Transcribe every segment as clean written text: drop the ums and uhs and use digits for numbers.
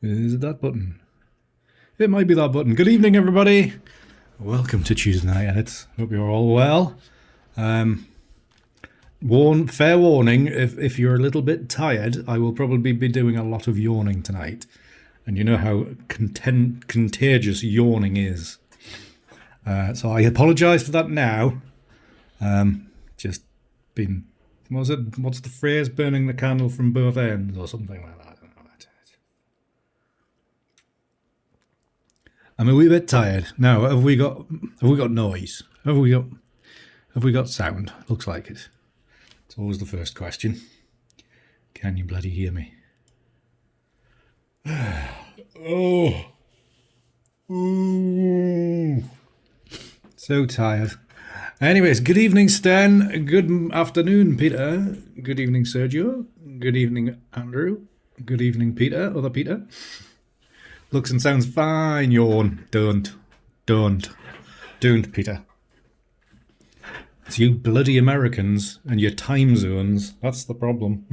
Is it that button? It might be that button. Good evening, everybody. Welcome to Tuesday Night Edits. Hope you're all well. Fair warning, if you're a little bit tired, I will probably be doing a lot of yawning tonight. And you know how contagious yawning is. So I apologise for that now. Just been, what's the phrase? Burning the candle from both ends or something like that. I'm a wee bit tired. Now, have we got noise? Have we got sound? Looks like it. It's always the first question. Can you bloody hear me? Oh. Ooh. So tired. Anyways, good evening, Stan. Good afternoon, Peter. Good evening, Sergio. Good evening, Andrew. Good evening, Peter. Other Peter. Looks and sounds fine, yawn. Don't, Peter. It's you bloody Americans and your time zones. That's the problem.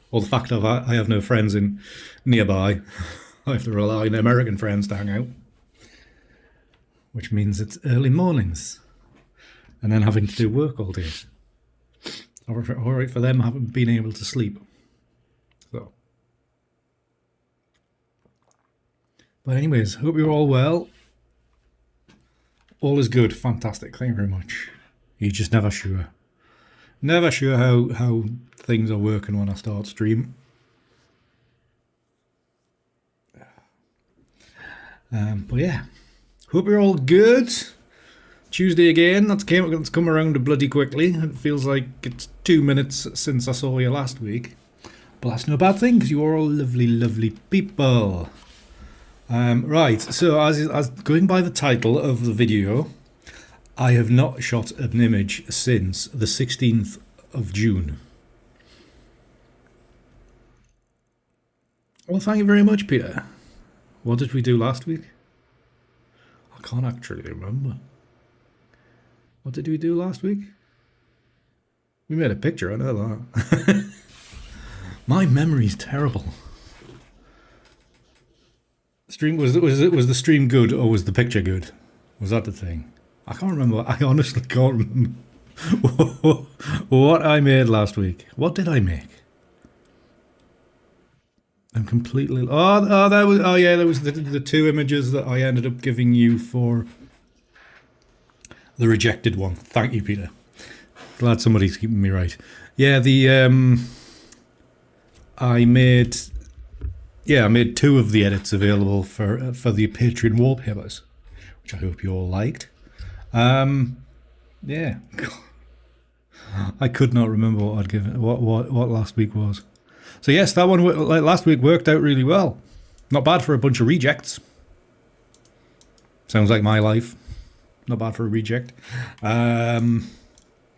Or the fact that I have no friends in nearby. I have to rely on American friends to hang out. Which means it's early mornings. And then having to do work all day. All right for them, haven't been able to sleep. So. But anyways, hope you're all well. All is good. Fantastic. Thank you very much. You're just never sure. Never sure how things are working when I start stream. But yeah. Hope you're all good. Tuesday again. That's come around bloody quickly. It feels like it's 2 minutes since I saw you last week. But that's no bad thing because you are all lovely, lovely people. Right, so as going by the title of the video, I have not shot an image since the 16th of June. Well, thank you very much, Peter. What did we do last week? I can't actually remember. What did we do last week? We made a picture, I know that. My memory's terrible. Stream was the stream good or was the picture good? Was that the thing? I can't remember. I honestly can't remember what I made last week. What did I make? I'm completely. There was the two images that I ended up giving you for the rejected one. Thank you, Peter. Glad somebody's keeping me right. Yeah, I made 2 of the edits available for the Patreon wallpapers, which I hope you all liked. Yeah, I could not remember what I'd given, what last week was. So yes, that one last week worked out really well. Not bad for a bunch of rejects. Sounds like my life. Not bad for a reject. But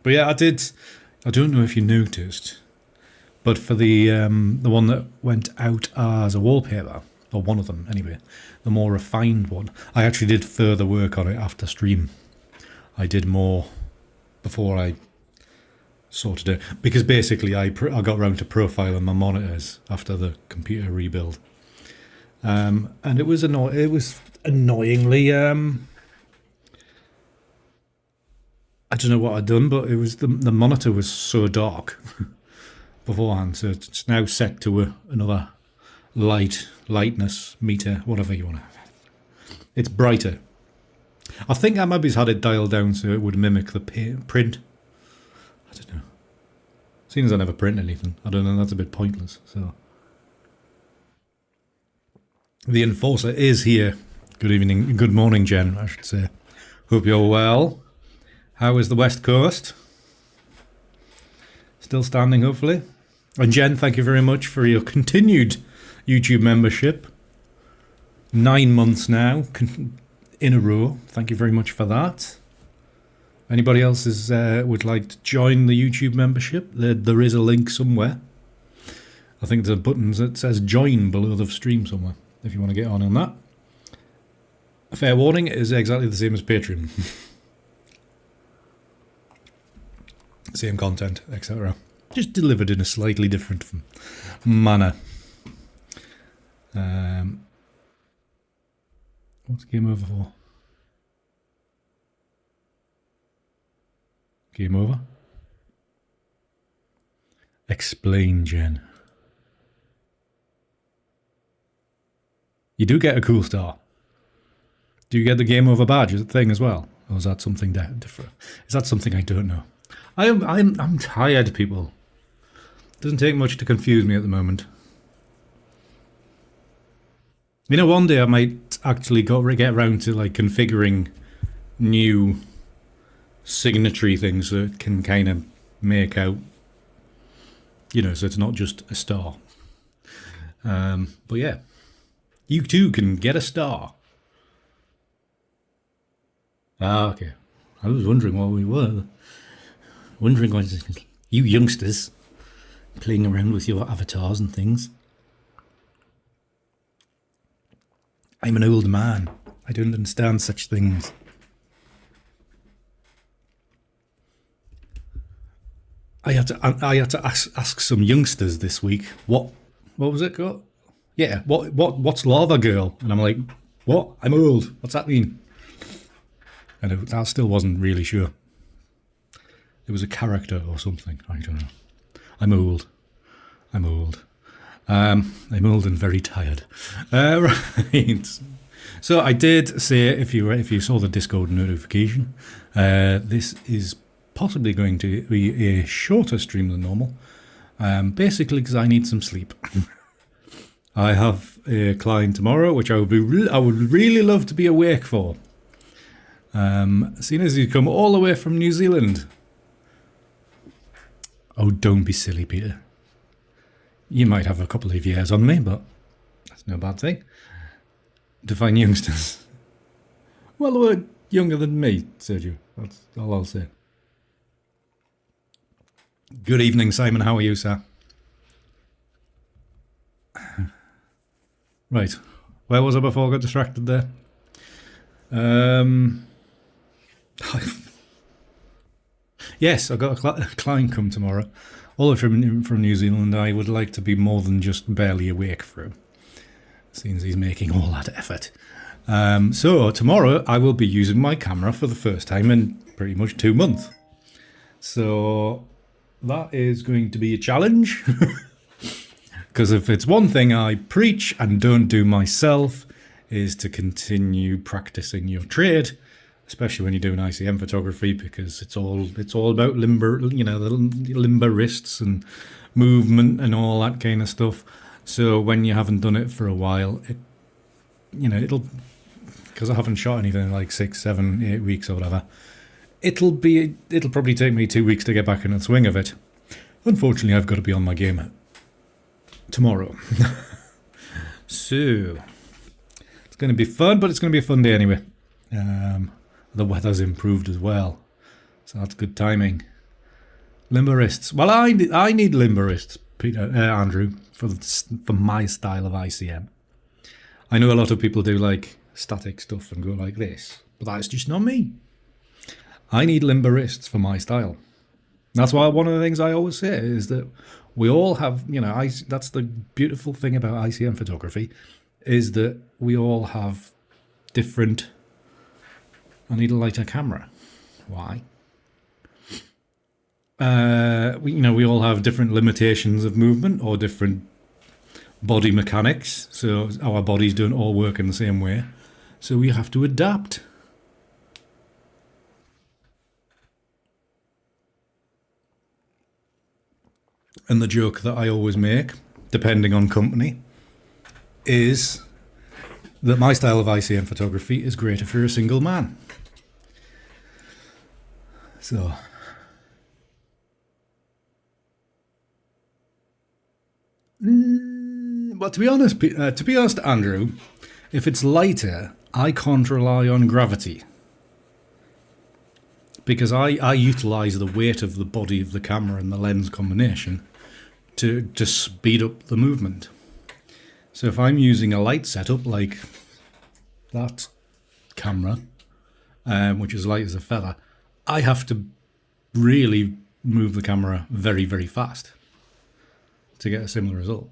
yeah, I don't know if you noticed. But for the one that went out as a wallpaper, or one of them anyway, the more refined one, I actually did further work on it after stream. I did more before I sorted it, because basically I got around to profiling my monitors after the computer rebuild, and it was annoyingly I don't know what I'd done, but it was the monitor was so dark. Beforehand, so it's now set to another lightness meter, whatever you want to have. It's brighter. I think I maybe had it dialed down so it would mimic the print. I don't know. Seeing as I never print anything, I don't know, that's a bit pointless. So the enforcer is here. Good evening, good morning, Jen, I should say. Hope you're well. How is the West Coast? Still standing, hopefully. And Jen, thank you very much for your continued YouTube membership. 9 months now in a row. Thank you very much for that. Anybody else would like to join the YouTube membership? There is a link somewhere. I think there's a button that says join below the stream somewhere, if you want to get on that. A fair warning, it is exactly the same as Patreon. Same content, etc. Just delivered in a slightly different manner. What's game over for? Game over? Explain, Jen. You do get a cool star. Do you get the game over badge thing as well? Or is that something different? Is that something I don't know? I'm tired, people. Doesn't take much to confuse me at the moment. You know, one day I might actually get around to like configuring new signatory things so it can kind of make out, you know, so it's not just a star. But yeah, you too can get a star. Ah, okay. I was wondering what we were. Wondering what you youngsters playing around with your avatars and things. I'm an old man. I don't understand such things. I had to ask some youngsters this week. What was it called? Yeah. What's Lava Girl? And I'm like, what? I'm old. What's that mean? And I still wasn't really sure. It was a character or something. I don't know. I'm old. I'm old and very tired. Right. So I did say, if you saw the Discord notification, this is possibly going to be a shorter stream than normal. Basically because I need some sleep. I have a client tomorrow, which I would really love to be awake for. Seeing as you come all the way from New Zealand. Oh, don't be silly, Peter. You might have a couple of years on me, but that's no bad thing. Define youngsters. Well, they were younger than me, Sergio. That's all I'll say. Good evening, Simon. How are you, sir? Right. Where was I before I got distracted there? Yes, I've got a client come tomorrow. Although from New Zealand, I would like to be more than just barely awake for him, since he's making all that effort. So tomorrow I will be using my camera for the first time in pretty much 2 months. So that is going to be a challenge. Because if it's one thing I preach and don't do myself, is to continue practicing your trade, especially when you're doing ICM photography, because it's all about limber, you know, the limber wrists and movement and all that kind of stuff. So when you haven't done it for a while, it'll, because I haven't shot anything in like 6, 7, 8 weeks or whatever, it'll probably take me 2 weeks to get back in the swing of it. Unfortunately, I've got to be on my game tomorrow. So it's going to be fun, but it's going to be a fun day anyway. The weather's improved as well, so that's good timing. Limber wrists. Well, I need limber wrists, Andrew, for my style of ICM. I know a lot of people do like static stuff and go like this, but that's just not me. I need limber wrists for my style. That's why one of the things I always say is that we all have, that's the beautiful thing about ICM photography, is that we all have different. I need a lighter camera. Why? We all have different limitations of movement or different body mechanics. So our bodies don't all work in the same way. So we have to adapt. And the joke that I always make, depending on company, is that my style of ICM photography is great if you're a single man. So, but to be honest, Andrew, if it's lighter, I can't rely on gravity. Because I utilise the weight of the body of the camera and the lens combination to speed up the movement. So if I'm using a light setup like that camera, which is light as a feather, I have to really move the camera very, very fast to get a similar result.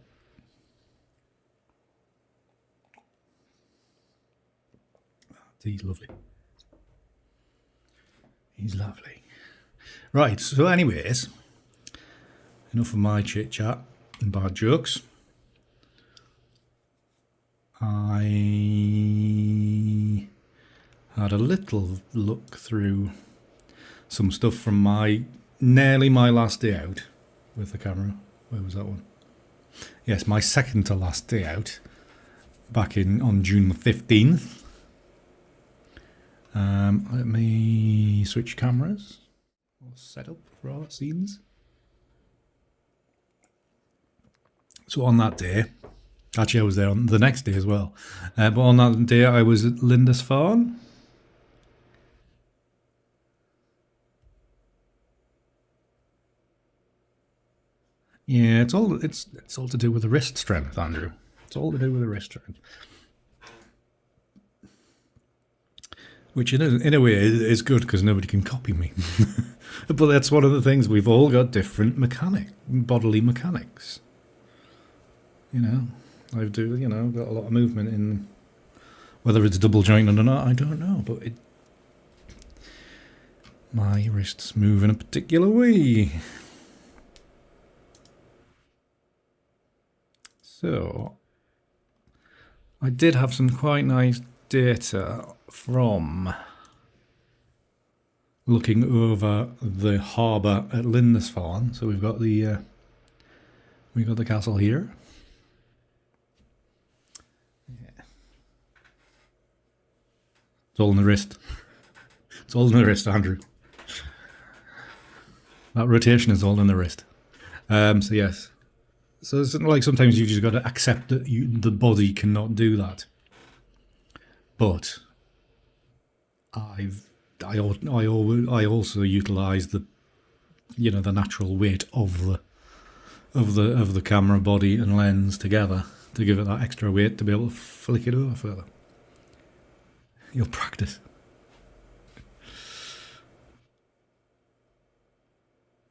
He's lovely. He's lovely. Right, so anyways, enough of my chit chat and bad jokes. I had a little look through some stuff from nearly my last day out with the camera. Where was that one? Yes, my second to last day out back on June the 15th. Let me switch cameras or set up for our scenes. So on that day, actually I was there on the next day as well, but on that day I was at Lindisfarne. Yeah, it's all to do with the wrist strength, Andrew. It's all to do with the wrist strength. Which in a way is good because nobody can copy me. But that's one of the things. We've all got different bodily mechanics. I do, got a lot of movement in, whether it's double jointed or not, I don't know. But my wrists move in a particular way. So, I did have some quite nice data from looking over the harbour at Lindisfarne. So we've got the castle here. Yeah. It's all in the wrist. It's all in the wrist, Andrew. That rotation is all in the wrist. So yes. So it's like sometimes you just got to accept that the body cannot do that. But I also utilise the natural weight of the camera body and lens together to give it that extra weight to be able to flick it over further. You'll practice.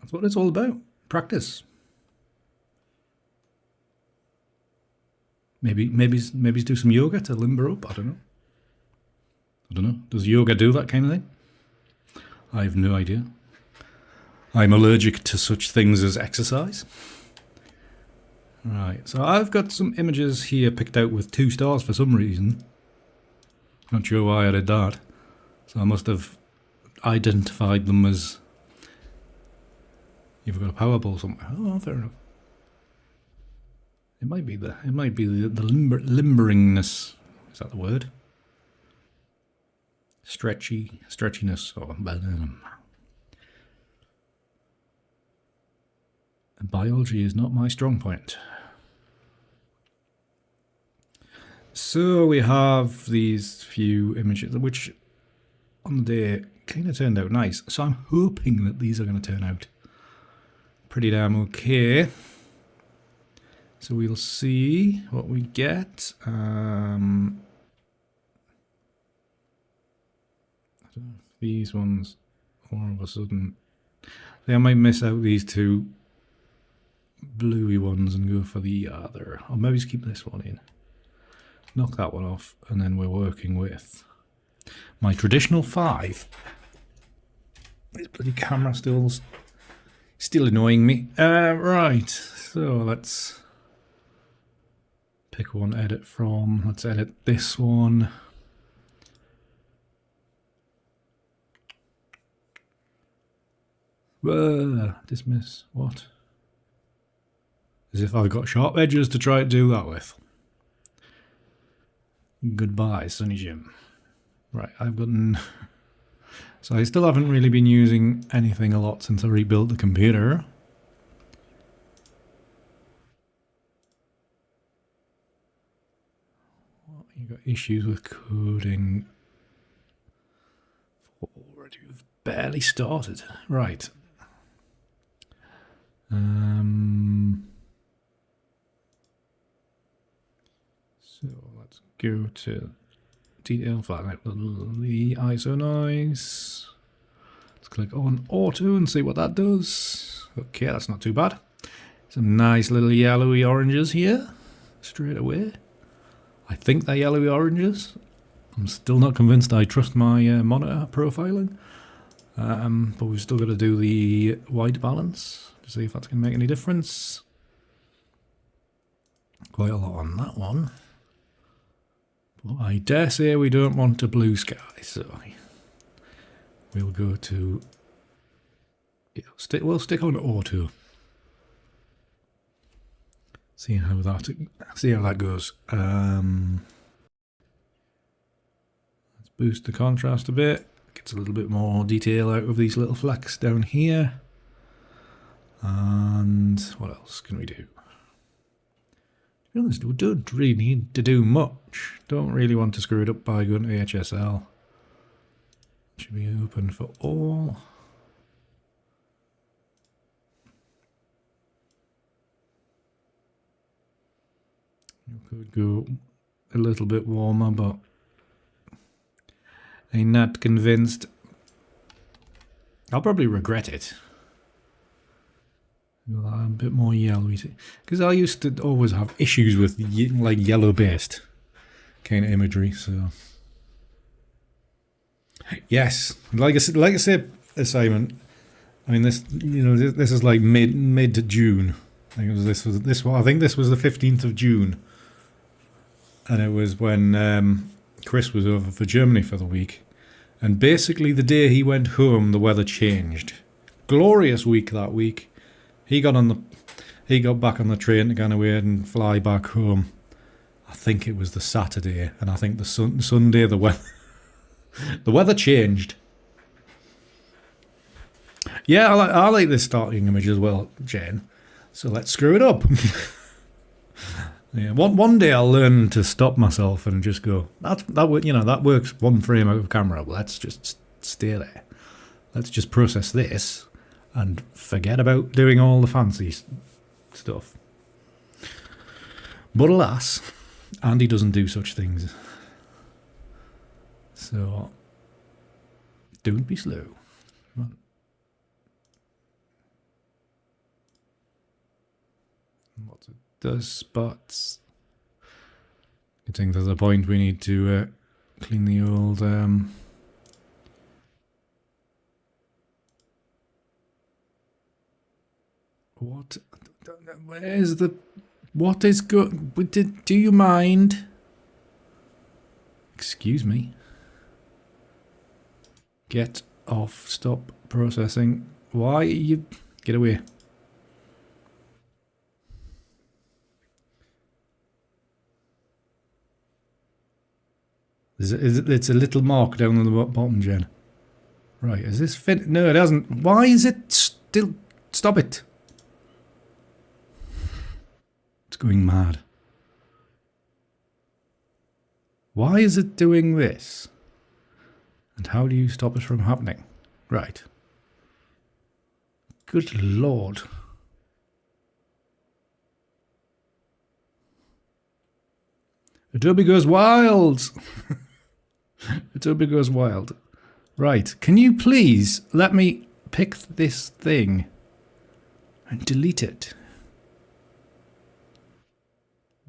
That's what it's all about. Practice. Maybe do some yoga to limber up. I don't know. Does yoga do that kind of thing? I have no idea. I'm allergic to such things as exercise. Right, so I've got some images here picked out with 2 stars for some reason. Not sure why I did that. So I must have identified them as... You've got a Powerball somewhere. Oh, fair enough. It might be the limberingness. Is that the word? Stretchiness, or biology is not my strong point. So we have these few images, which on the day kind of turned out nice. So I'm hoping that these are going to turn out pretty damn okay. So we'll see what we get. I don't know if these ones all of a sudden... I might miss out these 2 bluey ones and go for the other. Or maybe just keep this one in. Knock that one off, and then we're working with my traditional 5. This bloody camera still annoying me. Right, so let's pick one edit from. Let's edit this one. Dismiss. What? As if I've got sharp edges to try to do that with. Goodbye, Sunny Jim. Right, I've gotten... So I still haven't really been using anything a lot since I rebuilt the computer. You got issues with coding. Already, we've barely started. Right. So let's go to detail flag, the ISO noise. Let's click on auto and see what that does. Okay, that's not too bad. Some nice little yellowy oranges here, straight away. I think they're yellowy oranges. I'm still not convinced I trust my monitor profiling. But we've still got to do the white balance to see if that's going to make any difference. Quite a lot on that one. But I dare say we don't want a blue sky, so we'll go to... we'll stick on auto. See how that goes. Let's boost the contrast a bit. Gets a little bit more detail out of these little flecks down here. And what else can we do? To be honest, we don't really need to do much. Don't really want to screw it up by going to HSL. Should be open for all. You could go a little bit warmer, but I'm not convinced. I'll probably regret it. A bit more yellowy, because I used to always have issues with like yellow-based kind of imagery. So yes, like I said, assignment. I mean, this this is like mid June. I think this was the 15th of June, and it was when Chris was over for Germany for the week, and basically the day he went home, the weather changed. Glorious week that week. He got back on the train to go away and fly back home. I think it was the Saturday, and I think the Sunday the weather changed. Yeah, I like this starting image as well, Jane. So let's screw it up. Yeah, one day I'll learn to stop myself and just go. That works one frame out of camera. Well, let's just stay there. Let's just process this and forget about doing all the fancy stuff. But alas, Andy doesn't do such things. So don't be slow. Come on. What it does spots. Getting to the point we need to clean the old what? Where's the... What is good? Do you mind? Excuse me. Get off. Stop processing. Why you... Get away. It's a little mark down on the bottom, Jen. Right, is this fit? No, it hasn't. Why is it still... Stop it. It's going mad. Why is it doing this? And how do you stop it from happening? Right. Good Lord. Adobe goes wild. Adobe goes wild. Right. Can you please let me pick this thing and delete it?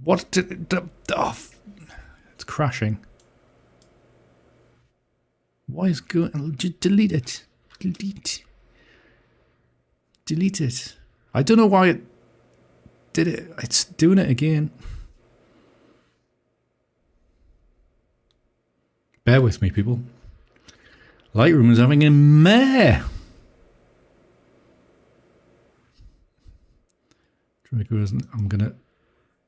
What did... Oh, it's crashing. Why is going... Just delete it. Delete it. I don't know why it did it. It's doing it again. Bear with me, people. Lightroom is having a mare. I'm going to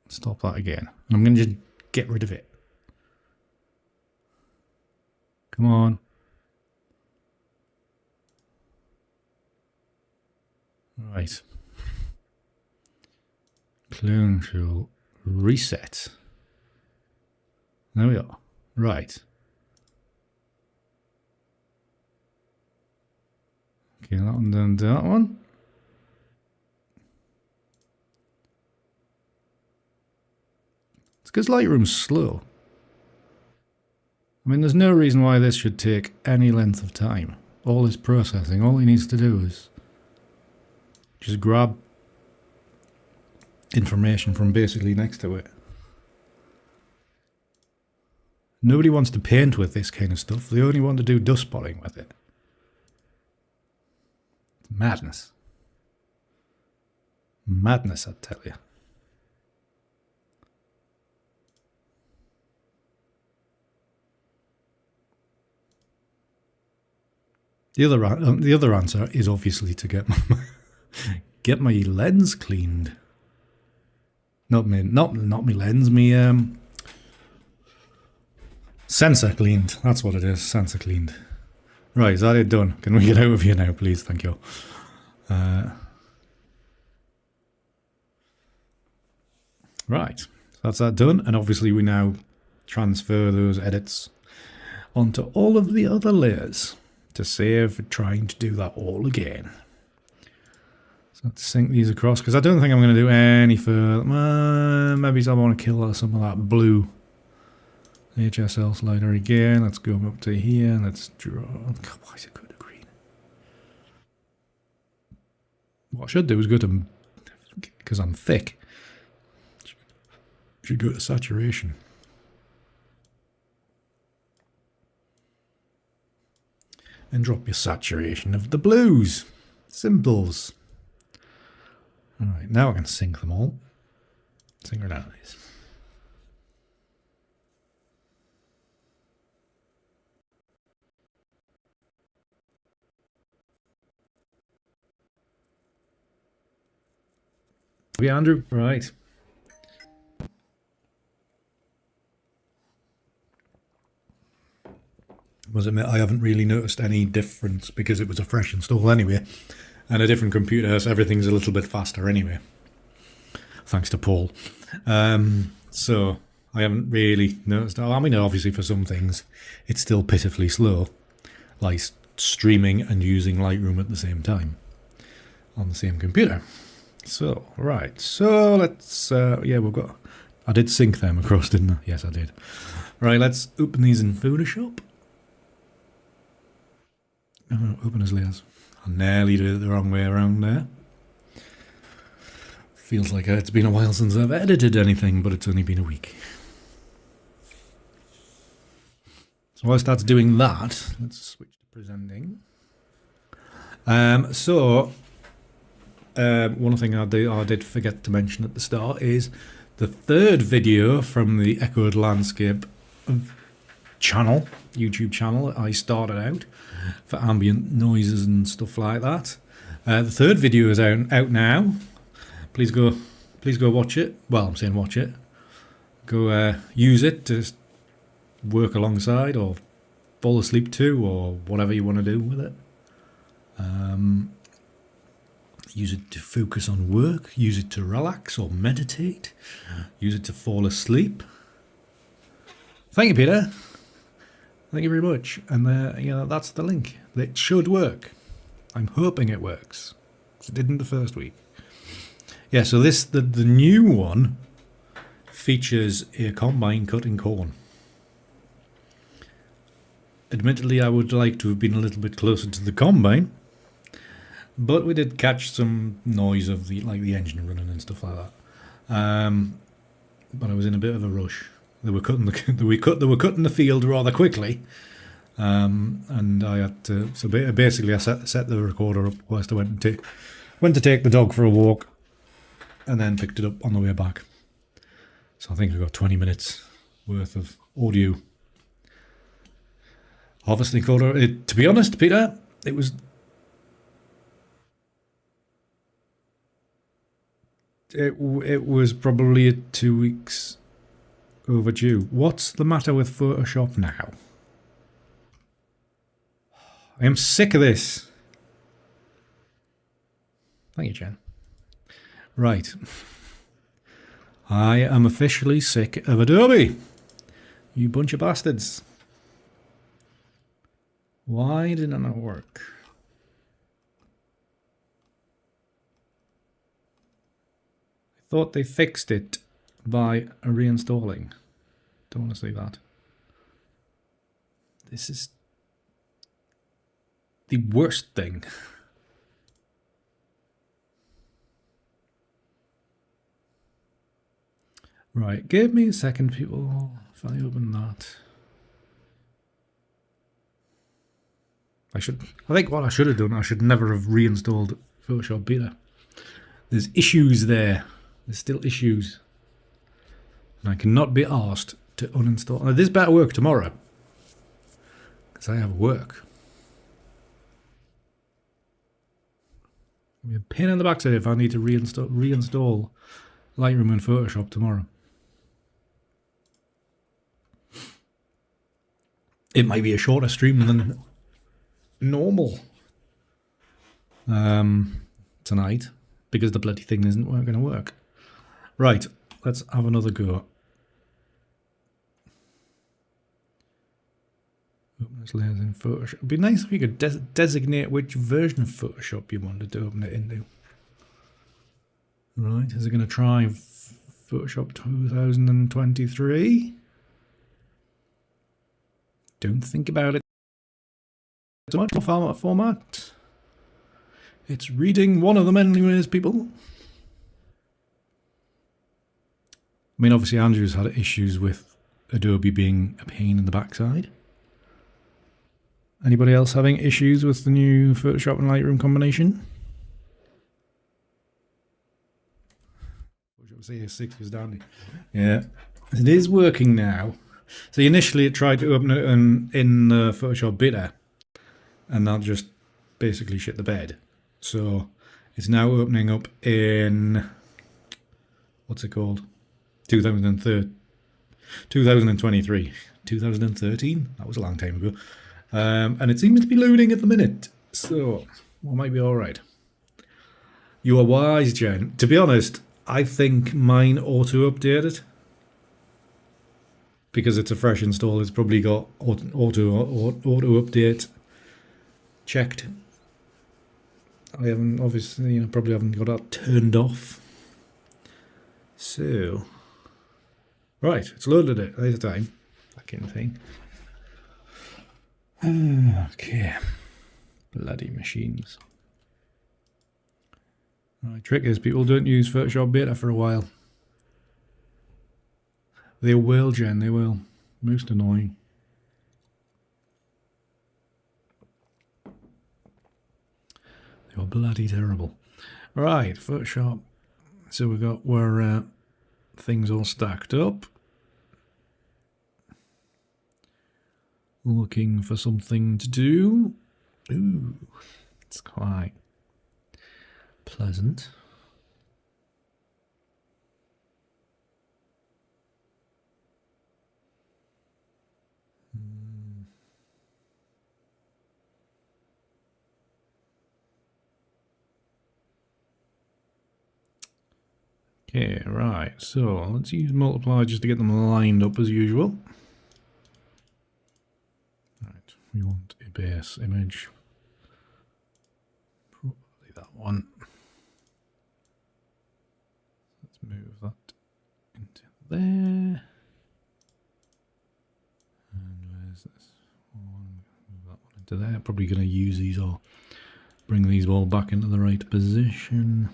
stop that again. I'm going to just get rid of it. Come on. Right. Clone tool. Reset. There we are. Right. Okay, that one down to that one. It's because Lightroom's slow. I mean, there's no reason why this should take any length of time. All this processing, all he needs to do is just grab information from basically next to it. Nobody wants to paint with this kind of stuff. They only want to do dust spotting with it. It's madness. Madness, I tell you. The other answer is obviously to get my lens cleaned. Not me lens, me sensor cleaned. That's what it is, sensor cleaned. Right, is that it done? Can we get out of here now, please? Thank you. Right, so that's that done, and obviously we now transfer those edits onto all of the other layers to save trying to do that all again. So let's sync these across, because I don't think I'm going to do any further. Maybe I want to kill some of that blue HSL slider again. Let's go up to here. Let's draw. Why is it going to green? What I should do is go to, because I'm thick, should go to saturation. And drop your saturation of the blues. Simples. Alright, now I can sync them all. Synchronize. Yeah, Andrew, right. I must admit, I haven't really noticed any difference because it was a fresh install anyway, and a different computer, so everything's a little bit faster anyway. Thanks to Paul. So I haven't really noticed. I mean, obviously for some things, it's still pitifully slow, like streaming and using Lightroom at the same time on the same computer. So, right. So let's, yeah, we've got, I did sync them across, didn't I? Yes, I did. Right, let's open these in Photoshop. Open as layers. I nearly did it the wrong way around there. Feels like it's been a while since I've edited anything, but it's only been a week. So whilst that's doing that, let's switch to presenting. One thing I did forget to mention at the start is the third video from the Echoed Landscape channel, YouTube channel I started out for ambient noises and stuff like that. The third video is out now. Please go watch it. Well, I'm saying watch it. Go use it to work alongside or fall asleep to or whatever you want to do with it. Use it to focus on work. Use it to relax or meditate. Use it to fall asleep. Thank you, Peter. Thank you very much. And that's the link. It should work. I'm hoping it works. It didn't the first week. Yeah, so the new one features a combine cutting corn. Admittedly, I would like to have been a little bit closer to the combine, but we did catch some noise of the engine running and stuff like that. But I was in a bit of a rush. They were cutting the field rather quickly, and I had to. So basically, I set the recorder up whilst I went to take the dog for a walk, and then picked it up on the way back. So I think we got 20 minutes worth of audio. Harvesting recorder. To be honest, Peter, it was. it was probably 2 weeks overdue. What's the matter with Photoshop now? I am sick of this. Thank you, Jen. Right. I am officially sick of Adobe. You bunch of bastards. Why did it not work? I thought they fixed it by reinstalling. Don't want to say that. This is the worst thing. Right, give me a second, people. If I open that, I think what I should have done, I should never have reinstalled Photoshop Beta. There's issues there. There's still issues. And I cannot be asked to uninstall. Now, this better work tomorrow, because I have work. It'll be a pain in the backside if I need to reinstall Lightroom and Photoshop tomorrow. It might be a shorter stream than normal tonight, because the bloody thing isn't going to work. Right, let's have another go. Open this layers in Photoshop. It'd be nice if you could designate which version of Photoshop you wanted to open it into. Right, is it going to try Photoshop 2023? Don't think about it too much. Format. It's reading one of them anyways, people. I mean, obviously Andrew's had issues with Adobe being a pain in the backside. Anybody else having issues with the new Photoshop and Lightroom combination? Photoshop 6 was dandy. Yeah, it is working now. So initially it tried to open it in Photoshop Beta, and that just basically shit the bed. So it's now opening up in, what's it called? 2023. 2013? That was a long time ago. And it seems to be loading at the minute. So, well, might be alright. You are wise, Jen. To be honest, I think mine auto-updated. Because it's a fresh install, it's probably got auto-update checked. I haven't, obviously, probably haven't got that turned off. So, right, it's loaded it. There's the time. Fucking thing. Okay. Bloody machines. Right, trick is people don't use Photoshop Beta for a while. They will, Jen, they will. Most annoying. They were bloody terrible. Right, Photoshop. So we've got where things all stacked up. Looking for something to do. Ooh, it's quite pleasant. Okay, right, so let's use multiply just to get them lined up as usual. Right, we want a base image. Probably that one. Let's move that into there. And where's this one? Move that one into there. Probably going to use these all, bring these all back into the right position.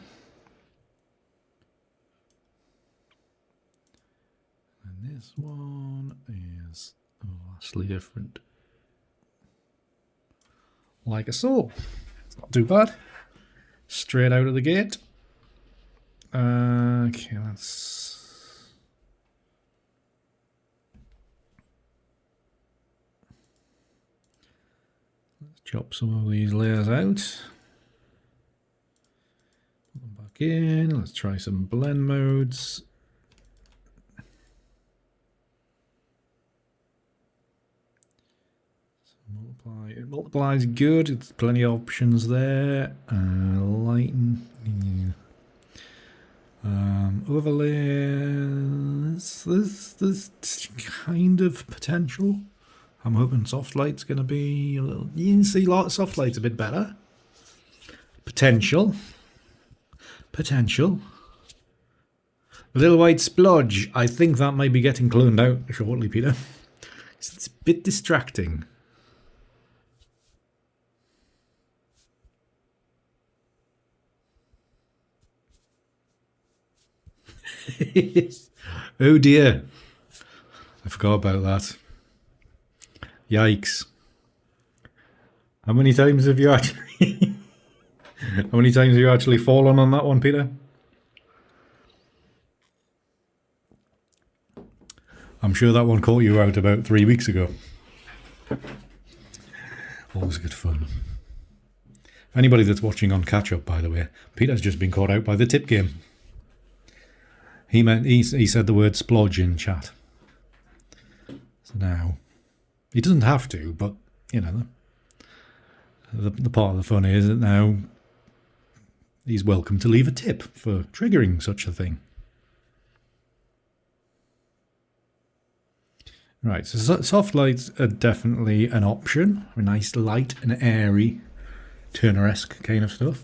This one is vastly different. Like a so. It's not too bad. Straight out of the gate. Okay, let's chop some of these layers out. Put them back back in. Let's try some blend modes. Multiply. It multiplies good. It's plenty of options there. Lighten. Yeah. Overlay. There's kind of potential. I'm hoping soft light's going to be a little. You can see soft light's a bit better. Potential. The little white splodge. I think that might be getting cloned out shortly, Peter. It's a bit distracting. Oh dear. I forgot about that. Yikes. How many times have you actually fallen on that one, Peter? I'm sure that one caught you out about 3 weeks ago. Always good fun. Anybody that's watching on catch up, by the way, Peter's just been caught out by the TipGame. He said the word splodge in chat. So now, he doesn't have to, but you know, the part of the fun is that now he's welcome to leave a tip for triggering such a thing. Right, so soft lights are definitely an option. A nice light and airy Turner-esque kind of stuff.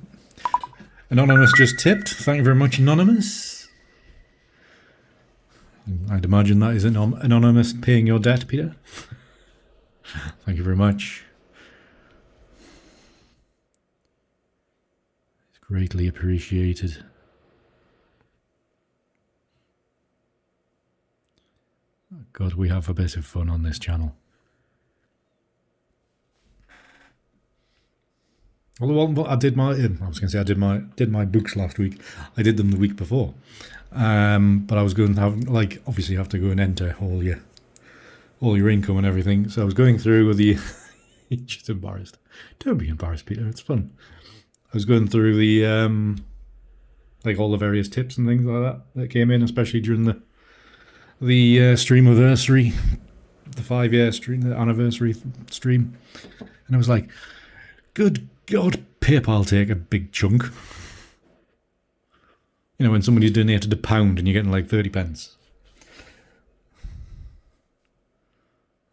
Anonymous just tipped. Thank you very much, Anonymous. I'd imagine that is Anonymous paying your debt, Peter. Thank you very much. It's greatly appreciated. Oh God, we have a bit of fun on this channel. Although I did my books last week. I did them the week before. But I was going to have, obviously you have to go and enter all your income and everything. So I was going through with the, just embarrassed. Don't be embarrassed, Peter. It's fun. I was going through the, all the various tips and things like that came in, especially during the streamiversary, the 5-year stream, the anniversary stream. And I was like, good God, PayPal take a big chunk. You know, when somebody's donated £1 and you're getting like 30 pence.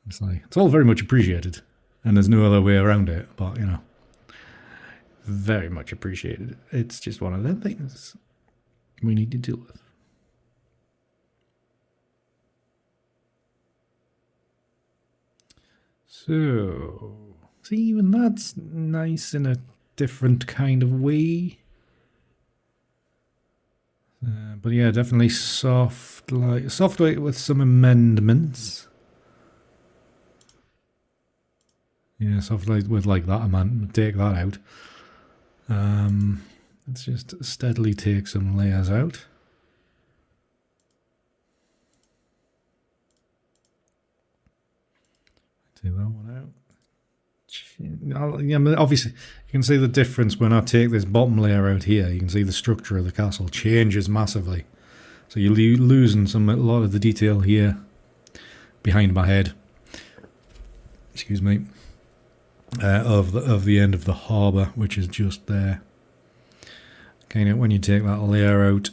It's like, it's all very much appreciated. And there's no other way around it, but, you know, very much appreciated. It's just one of them things we need to deal with. So, see, even that's nice in a different kind of way. But yeah, definitely soft light with some amendments. Yeah, soft light with like that amendment, take that out. Let's just steadily take some layers out. Take that one out. Yeah, obviously, you can see the difference when I take this bottom layer out here. You can see the structure of the castle changes massively. So you're losing a lot of the detail here behind my head. Excuse me. Of the end of the harbour, which is just there. Kind of when you take that layer out,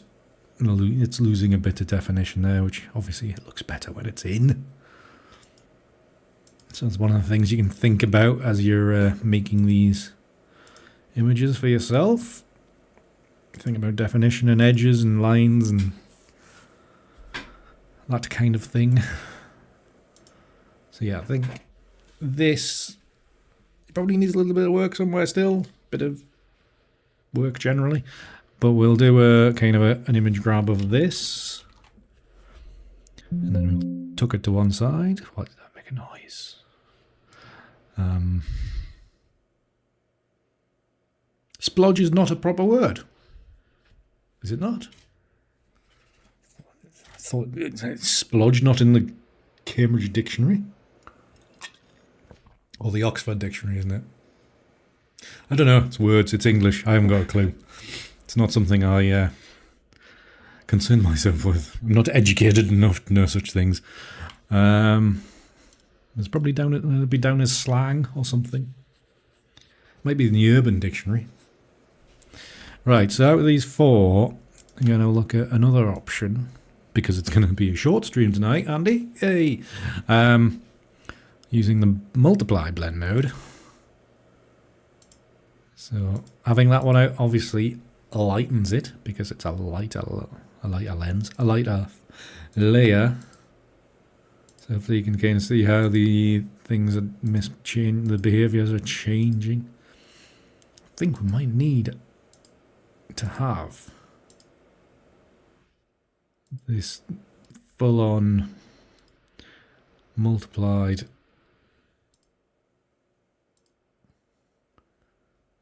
it's losing a bit of definition there, which obviously it looks better when it's in. So it's one of the things you can think about as you're making these images for yourself. Think about definition and edges and lines and that kind of thing. So yeah, I think this probably needs a little bit of work somewhere still. Bit of work generally. But we'll do a kind of an image grab of this. And then we'll tuck it to one side. Why did that make a noise? Splodge is not a proper word. Is it not? I thought it's splodge not in the Cambridge Dictionary. Or the Oxford Dictionary, isn't it? I don't know. It's words. It's English. I haven't got a clue. It's not something I concern myself with. I'm not educated enough to know such things. It's probably it'll be down as slang or something. Maybe in the Urban Dictionary. Right, so out of these four, I'm going to look at another option, because it's going to be a short stream tonight, Andy. Hey! Using the multiply blend mode. So having that one out obviously lightens it, because it's a lighter lens, a lighter layer. So hopefully you can kind of see how the things are the behaviors are changing. I think we might need to have this full-on multiplied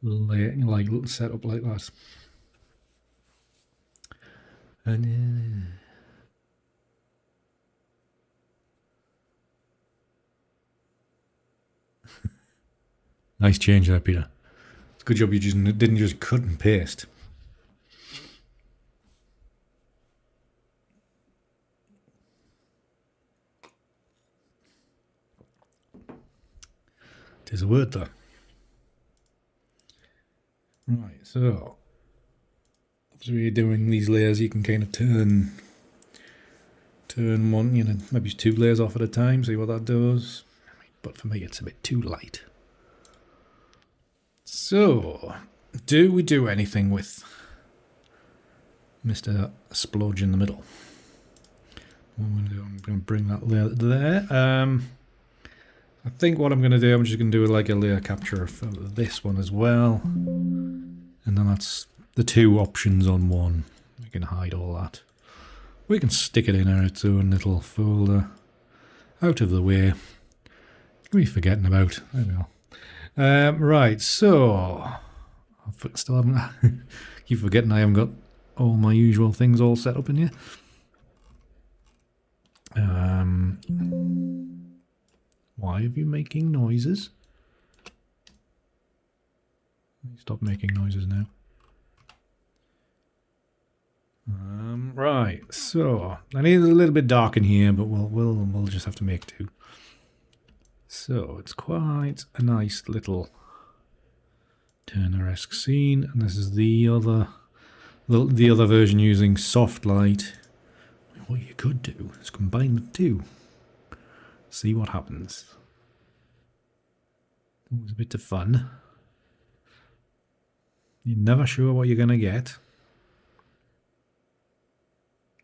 layer, like set up like that. And nice change there, Peter. It's a good job you didn't just cut and paste. It is a word, though. Right, so after you're doing these layers, you can kind of turn one, maybe 2 layers off at a time, see what that does. But for me, it's a bit too light. So, do we do anything with Mr. Splodge in the middle? I'm going to bring that layer there. I think what I'm going to do, I'm just going to do like a layer capture for this one as well. And then that's the 2 options on one. We can hide all that. We can stick it in its own little folder. Out of the way. What are you forgetting about? There we go. Right, so... I still haven't... keep forgetting I haven't got all my usual things all set up in here. Why are you making noises? Stop making noises now. Right, so I need it a little bit dark in here, but we'll just have to make do. So it's quite a nice little Turner-esque scene, and this is the other version using soft light. What you could do is combine the 2. See what happens. Always a bit of fun. You're never sure what you're going to get.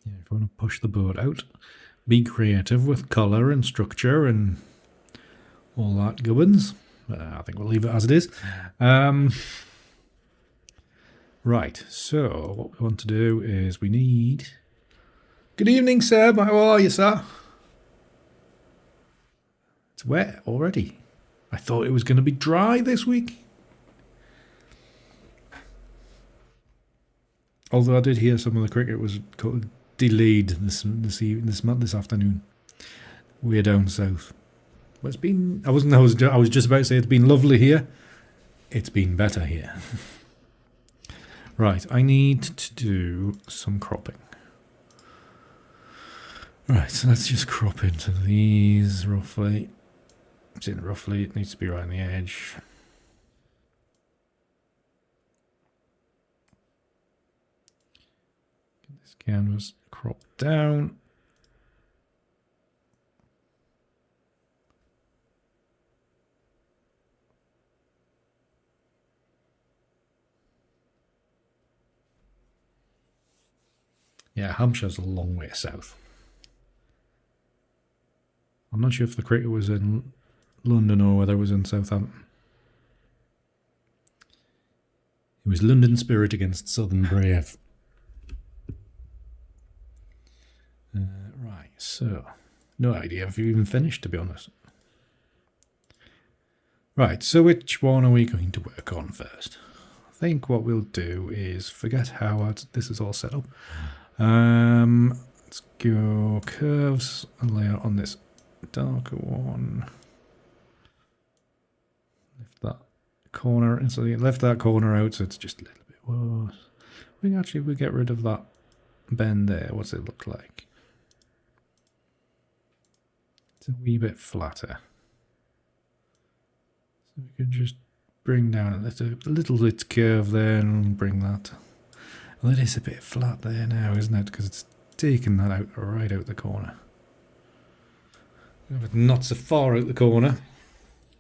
Yeah, if you want to push the boat out, be creative with colour and structure and all that gubbins. I think we'll leave it as it is. Right, so what we want to do is we need... Good evening, Seb. How are you, sir? It's wet already. I thought it was going to be dry this week. Although I did hear some of the cricket was delayed this afternoon. We're down south. Well, it's been. I was just about to say it's been lovely here. It's been better here. Right, I need to do some cropping. Right, so let's just crop into these roughly. It's in roughly. It needs to be right on the edge. Get this canvas cropped down. Yeah, Hampshire's a long way south. I'm not sure if the cricket was in London or whether it was in Southampton. It was London Spirit against Southern Brave. Right, so no idea if you even finished, to be honest. Right, so which one are we going to work on first? I think what we'll do is forget how this is all set up. Let's go curves and layer on this darker one. Lift that corner, and so you left that corner out, so it's just a little bit worse. We actually we get rid of that bend there. What's it look like? It's a wee bit flatter. So we could just bring down a little bit curve there and bring that. Well, it is a bit flat there now, isn't it? Because it's taking that out right out the corner. But not so far out the corner.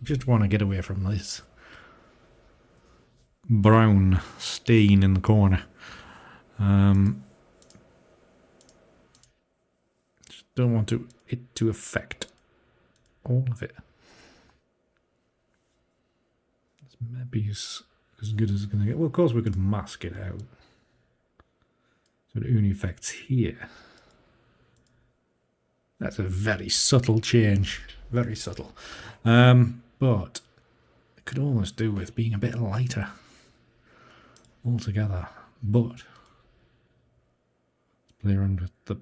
Just want to get away from this brown stain in the corner. Just don't want it to affect all of it. This maybe as good as it's going to get. Well, of course we could mask it out. So it only affects here. That's a very subtle change. Very subtle. But it could almost do with being a bit lighter altogether. But let's play around with the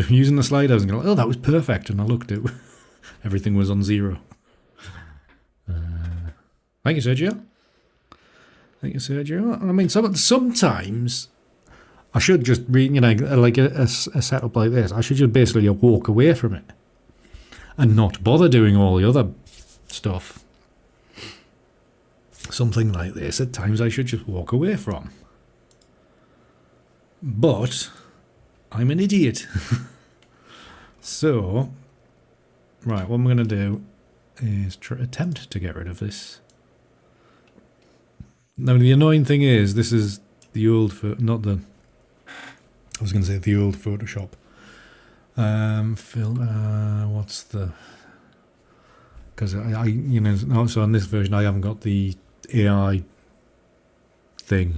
using the sliders and going, oh, that was perfect. And I looked at everything was on 0. Thank you, Sergio. Thank you, Sergio. I mean, sometimes I should just read, you know, like a setup like this. I should just basically walk away from it and not bother doing all the other stuff. Something like this, at times I should just walk away from. But I'm an idiot. So, right, what I'm going to do is attempt to get rid of this. Now, the annoying thing is, this is the old, not the, I was going to say the old Photoshop. What's the, because I, you know, also on this version I haven't got the AI thing.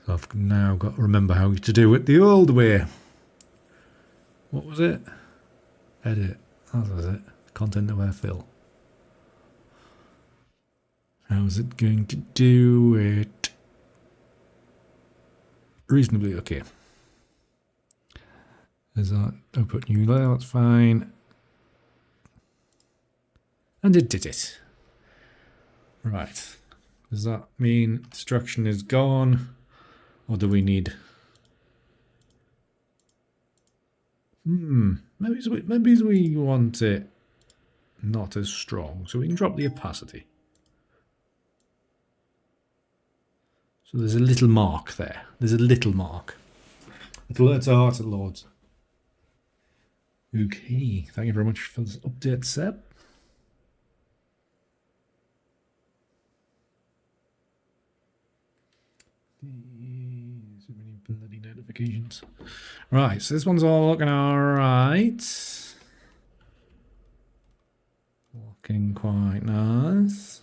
So I've now got to remember how to do it the old way. What was it? Edit. That was it. Content aware fill. How's it going to do it? Reasonably okay. Is that output new layer? That's fine. And it did it. Right. Does that mean instruction is gone? Or do we need... Maybe we want it not as strong. So we can drop the opacity. So there's a little mark there. There's a little mark. It's a heart at Lords. Okay, thank you very much for this update, Seb. So many bloody notifications. Right, so this one's all looking alright. Looking quite nice.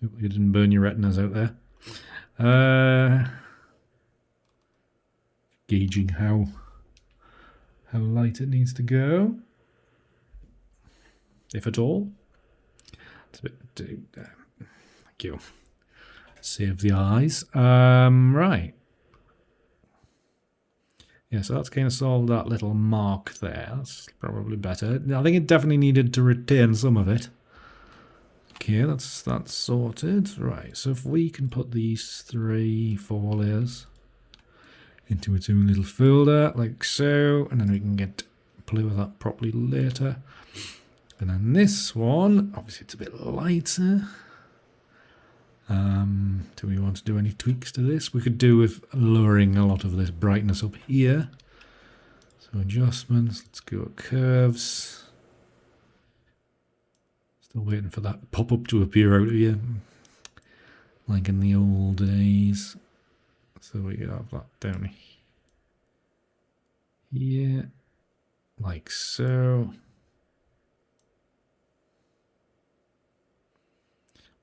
Hope you didn't burn your retinas out there. Gauging how light it needs to go, if at all. It's a bit too. Thank you. Save the eyes. Right. Yeah, so that's kind of solved that little mark there. That's probably better. I think it definitely needed to retain some of it. Okay, that's sorted. Right, so if we can put these 4 layers into its own little folder, like so, and then we can play with that properly later. And then this one, obviously it's a bit lighter. Do we want to do any tweaks to this? We could do with lowering a lot of this brightness up here. So adjustments, let's go curves. Still waiting for that pop-up to appear out of here, like in the old days. So we could have that down here, like so.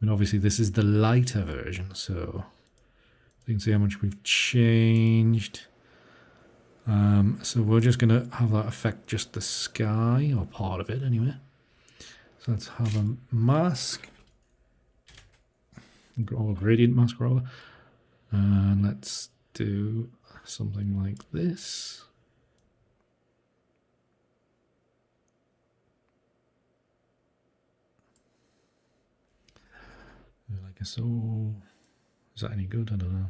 And obviously this is the lighter version, so you can see how much we've changed. So we're just going to have that affect just the sky, or part of it anyway. So let's have a mask, or a gradient mask rather. And let's do something like this. Like a so. Is that any good? I don't know.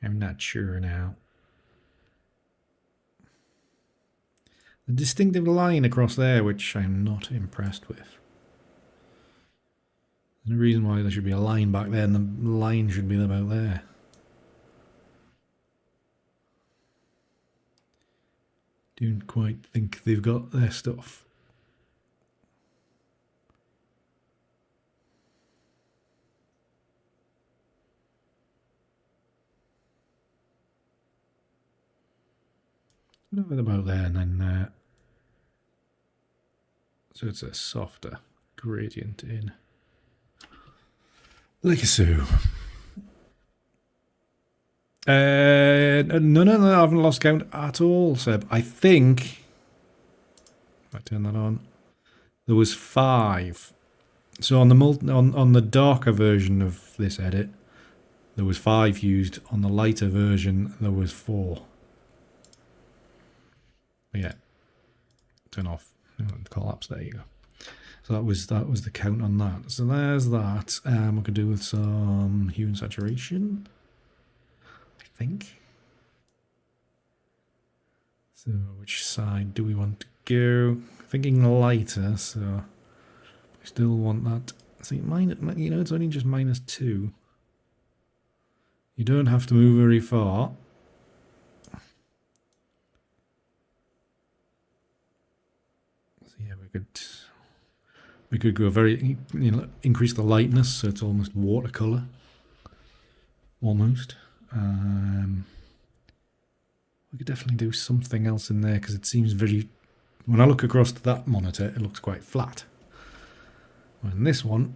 I'm not sure now. The distinctive line across there, which I'm not impressed with. There's no reason why there should be a line back there, and the line should be about there. Don't quite think they've got their stuff. A bit about there, and then so it's a softer gradient in. Like so. No, I haven't lost count at all, Seb. I think, if I turn that on, there was 5. So on the darker version of this edit, there was 5 used. On the lighter version, there was 4. But yeah, turn off collapse. There you go. So that was the count on that. So there's that. We could do with some hue and saturation, I think. So which side do we want to go? Thinking lighter, so we still want that. See, it's only just -2. You don't have to move very far. So yeah, we could go very, increase the lightness so it's almost watercolor. Almost. We could definitely do something else in there because it seems very. When I look across to that monitor, it looks quite flat. And this one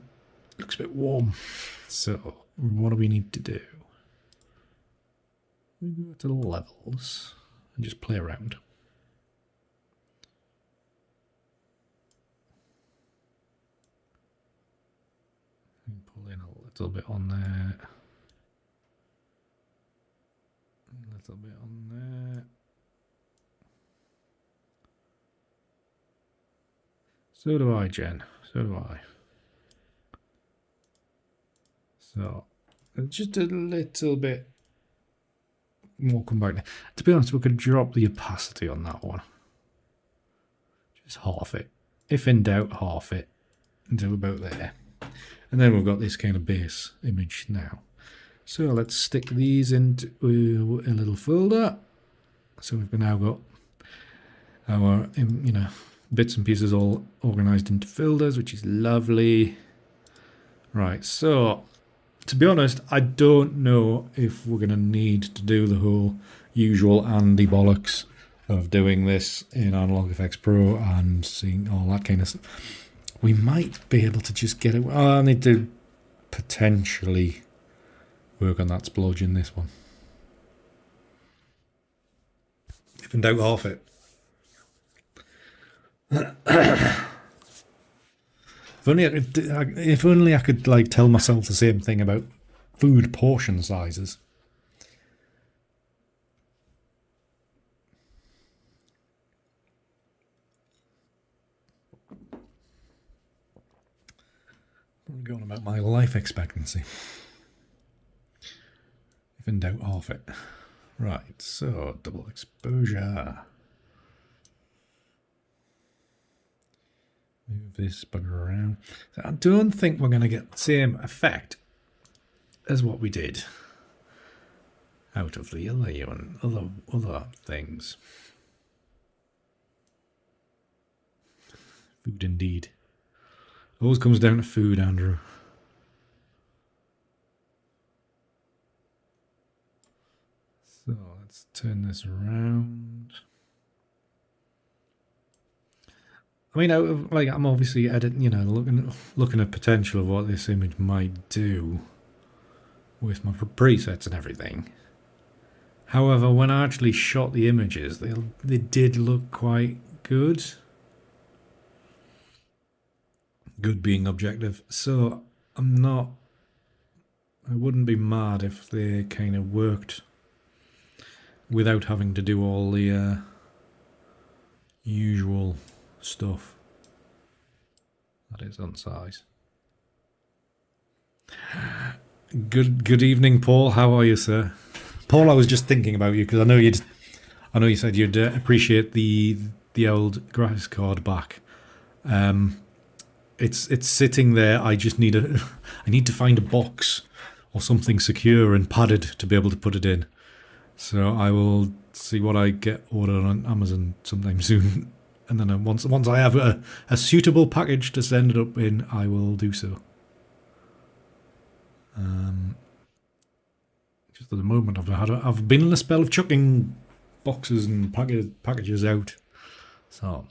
looks a bit warm. So what do we need to do? We go to the levels and just play around. Pull in a little bit on there. A little bit on there. So do I, Jen. So do I. So just a little bit more. Come back. To be honest, we could drop the opacity on that one. Just half it. If in doubt, half it until about there. And then we've got this kind of base image now. So let's stick these into a little folder. So we've now got our, bits and pieces all organized into folders, which is lovely. Right, so to be honest, I don't know if we're going to need to do the whole usual Andy bollocks of doing this in Analog Effects Pro and seeing all that kind of stuff. We might be able to just get it. I need to potentially work on that splodge in this one. If in doubt, half it. If only I could like tell myself the same thing about food portion sizes. I'm going about my life expectancy. If in doubt, half it. Right, so double exposure. Move this bugger around. So I don't think we're going to get the same effect as what we did out of the other things. Food indeed. Always comes down to food, Andrew. So let's turn this around. I mean, I'm obviously editing, looking at potential of what this image might do with my presets and everything. However, when I actually shot the images, they did look quite good. Good being objective. So I wouldn't be mad if they kind of worked without having to do all the usual stuff. That is on size. Good evening, Paul. How are you, sir? Paul, I was just thinking about you because I know you said you'd appreciate the old graphics card back. It's sitting there. I just need a I need to find a box or something secure and padded to be able to put it in. So I will see what I get ordered on Amazon sometime soon, and then once I have a suitable package to send it up in, I will do so. Just at the moment, I've been in a spell of chucking boxes and packages out. So,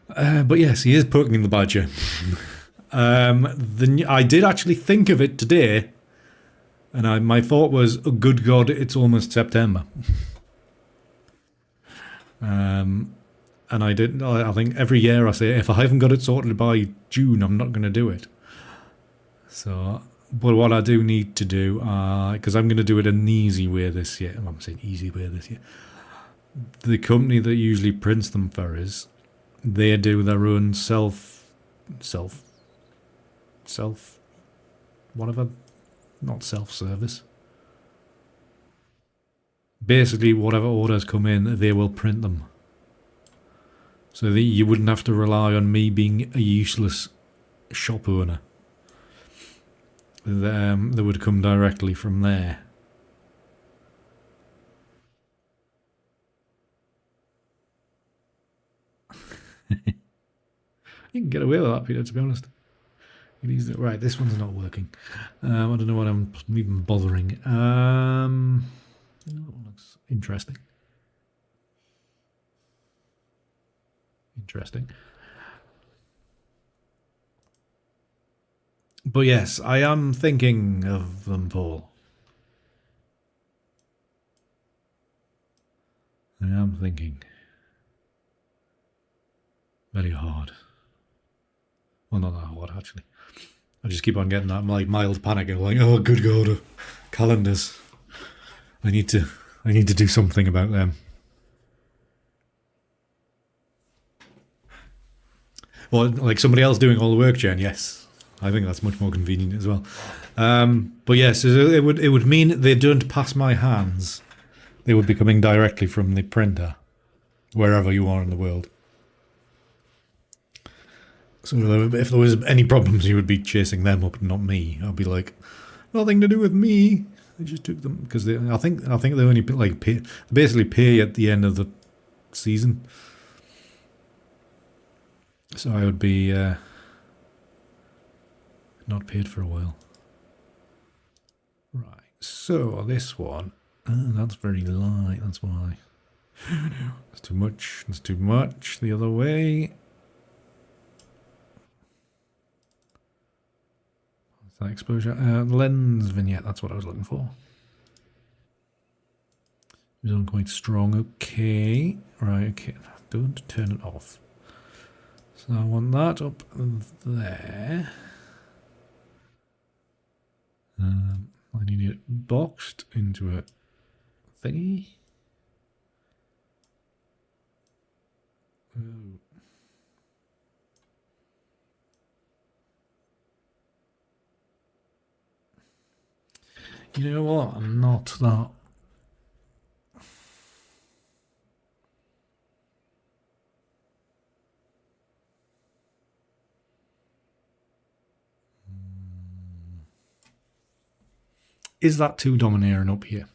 but yes, he is poking the badger. I did actually think of it today, and my thought was, oh, good God, it's almost September. And I did. I think every year I say, if I haven't got it sorted by June, I'm not going to do it. So, but what I do need to do, because I'm going to do it an easy way this year. I'm saying easy way this year. The company that usually prints them for us, they do their own whatever, not self-service. Basically, whatever orders come in, they will print them. So that you wouldn't have to rely on me being a useless shop owner. They would come directly from there. You can get away with that, Peter, to be honest. Right, this one's not working. I don't know what I'm even bothering. Looks interesting. Interesting. But yes, I am thinking of them, Paul. I am thinking. Very hard. Well, not that hard, actually. I just keep on getting that like mild panic and like, oh, good God, calendars. I need to do something about them. Well, like somebody else doing all the work, Jen. Yes, I think that's much more convenient as well. But yes, it would mean they don't pass my hands. They would be coming directly from the printer, wherever you are in the world. So if there was any problems, you would be chasing them up, not me. I'd be like, nothing to do with me. They just took them because I think they only basically pay at the end of the season. So I would be not paid for a while. Right. So this one, that's very light. That's why. That's too much. That's too much. The other way. That exposure. Lens vignette. That's what I was looking for. It was on quite strong. Okay. Right. Okay. Don't turn it off. So I want that up there. I need it boxed into a thingy. Oh. You know what? I'm not that. Is that too domineering up here?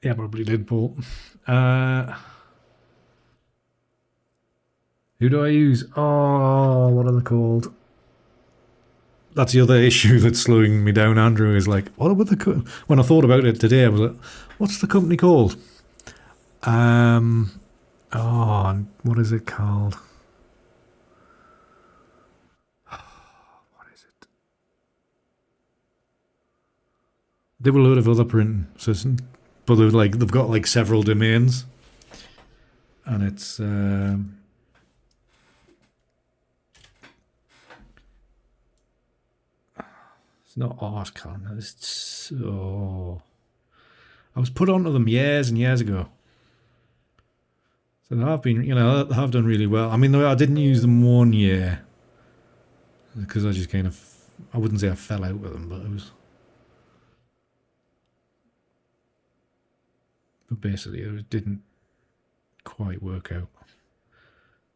Yeah, probably did, Paul. Who do I use? Oh, what are they called? That's the other issue that's slowing me down, Andrew, is like, what about when I thought about it today, I was like, what's the company called? What is it called? What is it? They were a load of other printing, but they've got like several domains, and it's not Artcon. It's so. I was put onto them years and years ago. So they have been, they have done really well. I mean, I didn't use them 1 year because I just kind of, I wouldn't say I fell out with them, but it was. But basically, it didn't quite work out.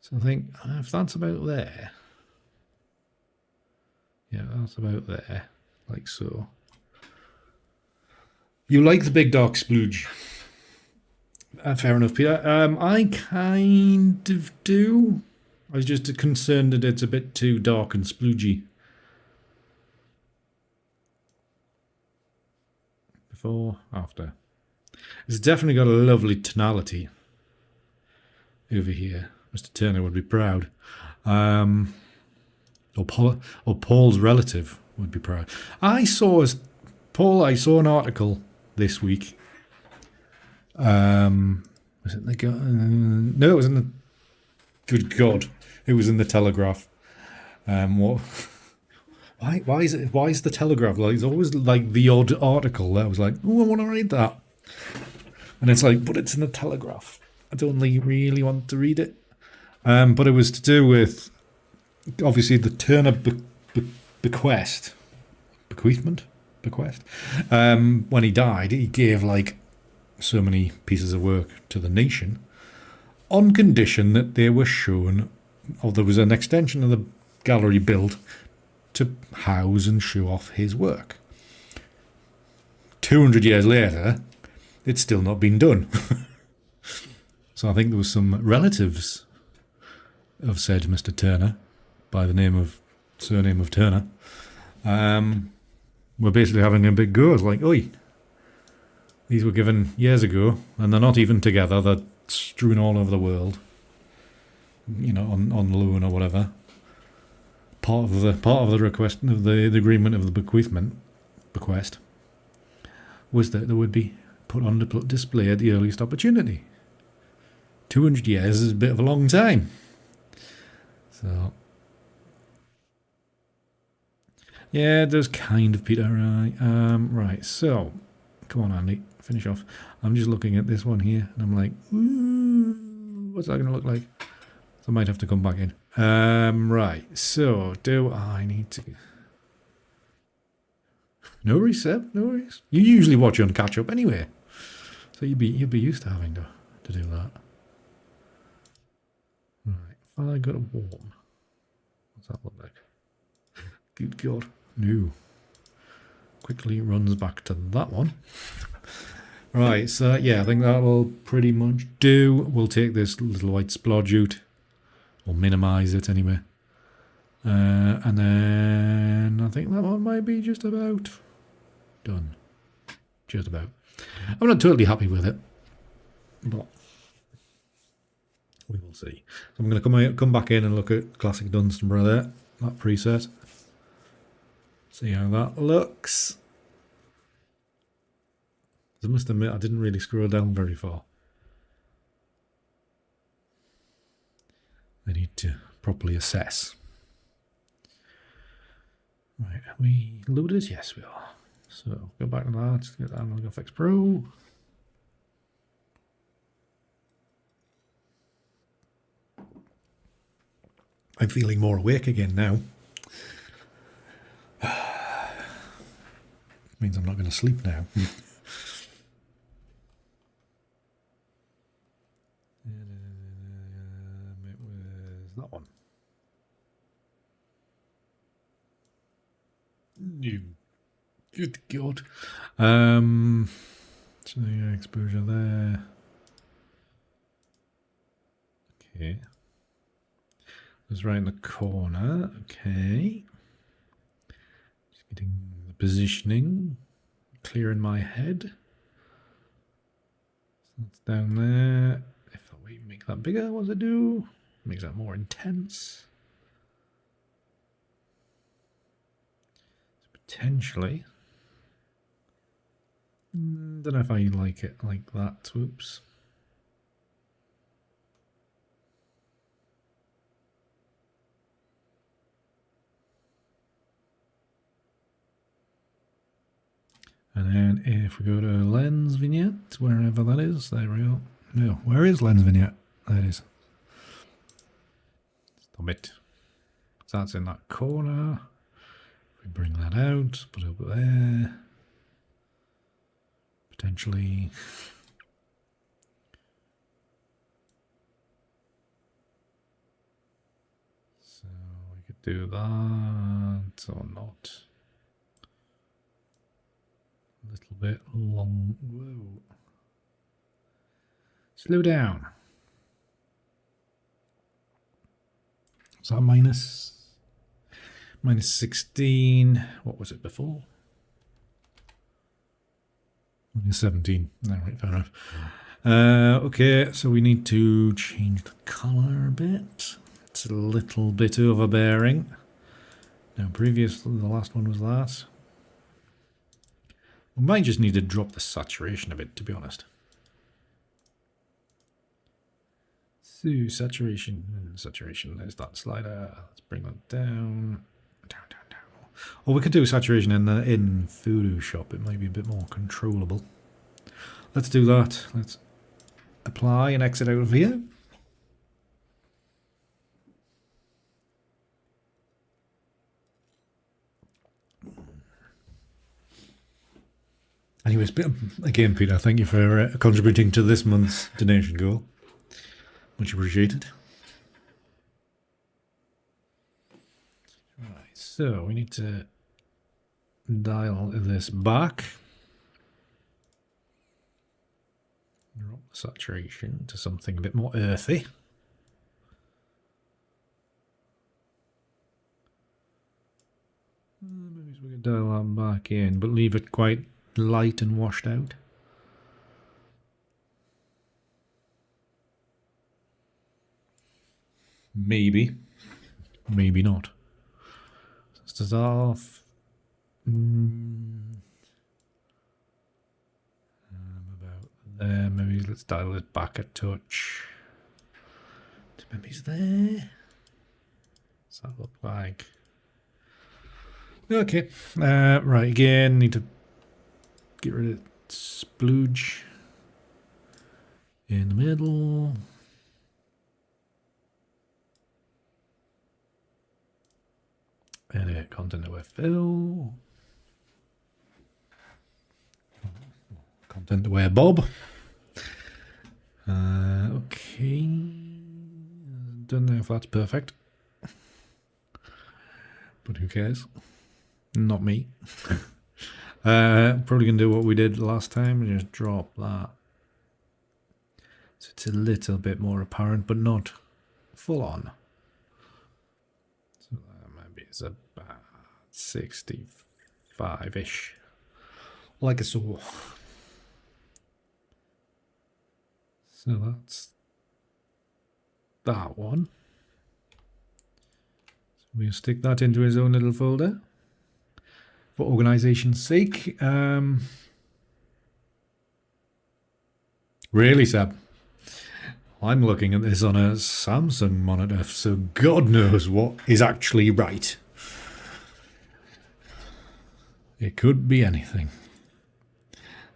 So I think if that's about there. Yeah, that's about there. Like so. You like the big dark splooge. Fair enough, Peter. I kind of do. I was just concerned that it's a bit too dark and sploogey. Before, after. It's definitely got a lovely tonality over here. Mr. Turner would be proud. Or Paul's relative would be proud. I saw an article this week. Was it the no, it was in the. Good God, it was in the Telegraph. What? Why is it? Why is the Telegraph like? It's always like the odd article that was like, oh, I want to read that, and it's like, but it's in the Telegraph. I don't really want to read it. But it was to do with obviously the Turner bequest. When he died, he gave like so many pieces of work to the nation on condition that they were shown, or there was an extension of the gallery built to house and show off his work. 200 years later, it's still not been done. So I think there was some relatives of said Mr. Turner, by the surname of Turner, were basically having a big go. It's like, oi, these were given years ago, and they're not even together. They're strewn all over the world, on loan or whatever. Part of the request of the agreement of the bequest was that they would be put on display at the earliest opportunity. 200 years is a bit of a long time. So, yeah, there's kind of Peter, right? Right, so, come on, Andy, finish off. I'm just looking at this one here, and I'm like, ooh, what's that going to look like? So I might have to come back in. Right, so, do I need to... No worries, Seb, no worries. You usually watch on catch-up anyway, so you'd be used to having to do that. Right, if I go to warm, what's that look like? Good God, no. Quickly runs back to that one. Right, so yeah, I think that will pretty much do. We'll take this little white splodge out, or minimise it anyway. And then I think that one might be just about done. Just about. I'm not totally happy with it, but we will see. So I'm going to come back in and look at Classic Dunstanburgh there, that preset. See how that looks. I must admit, I didn't really scroll down very far. I need to properly assess. Right, are we loaded? Yes, we are. So go back to that, get that Analog FX Pro. I'm feeling more awake again now. Means I'm not going to sleep now. It was that one. Good God. So yeah, exposure there. Okay. That's right in the corner. Okay. Just getting the positioning clear in my head. So that's down there. If we make that bigger, what does it do? Makes that more intense. So potentially. Don't know if I like it like that. Whoops. And then if we go to lens vignette, wherever that is, there we go. No, where is lens vignette? There it is. Stop it. So that's in that corner. We bring that out, put it over there. Potentially. So we could do that or not. A little bit long. Whoa. Slow down. Is that minus 16? What was it before? Minus 17. All right, fair enough. Okay, so we need to change the color a bit. It's a little bit overbearing. Now, previously, the last one was that. We might just need to drop the saturation a bit, to be honest. So, saturation, there's that slider. Let's bring that down. Down. Or we could do saturation in Photoshop. It might be a bit more controllable. Let's do that. Let's apply and exit out of here. Anyways, again, Peter, thank you for contributing to this month's donation goal. Much appreciated. Right, so we need to dial this back. Drop the saturation to something a bit more earthy. Maybe we can dial that back in, but leave it quite light and washed out. Maybe. Maybe not. Let's dissolve. About there. Maybe let's dial it back a touch. Maybe it's there. What's that look like? Okay. Right, again, need to get rid of splooge in the middle. Edit content aware fill. Content aware Bob. Okay. Don't know if that's perfect. But who cares? Not me. Probably gonna do what we did last time and just drop that. So it's a little bit more apparent, but not full on. So maybe it's about 65-ish. Like a saw. So that's that one. So we'll stick that into his own little folder. For organization's sake. Really, Seb? I'm looking at this on a Samsung monitor, so God knows what is actually right. It could be anything.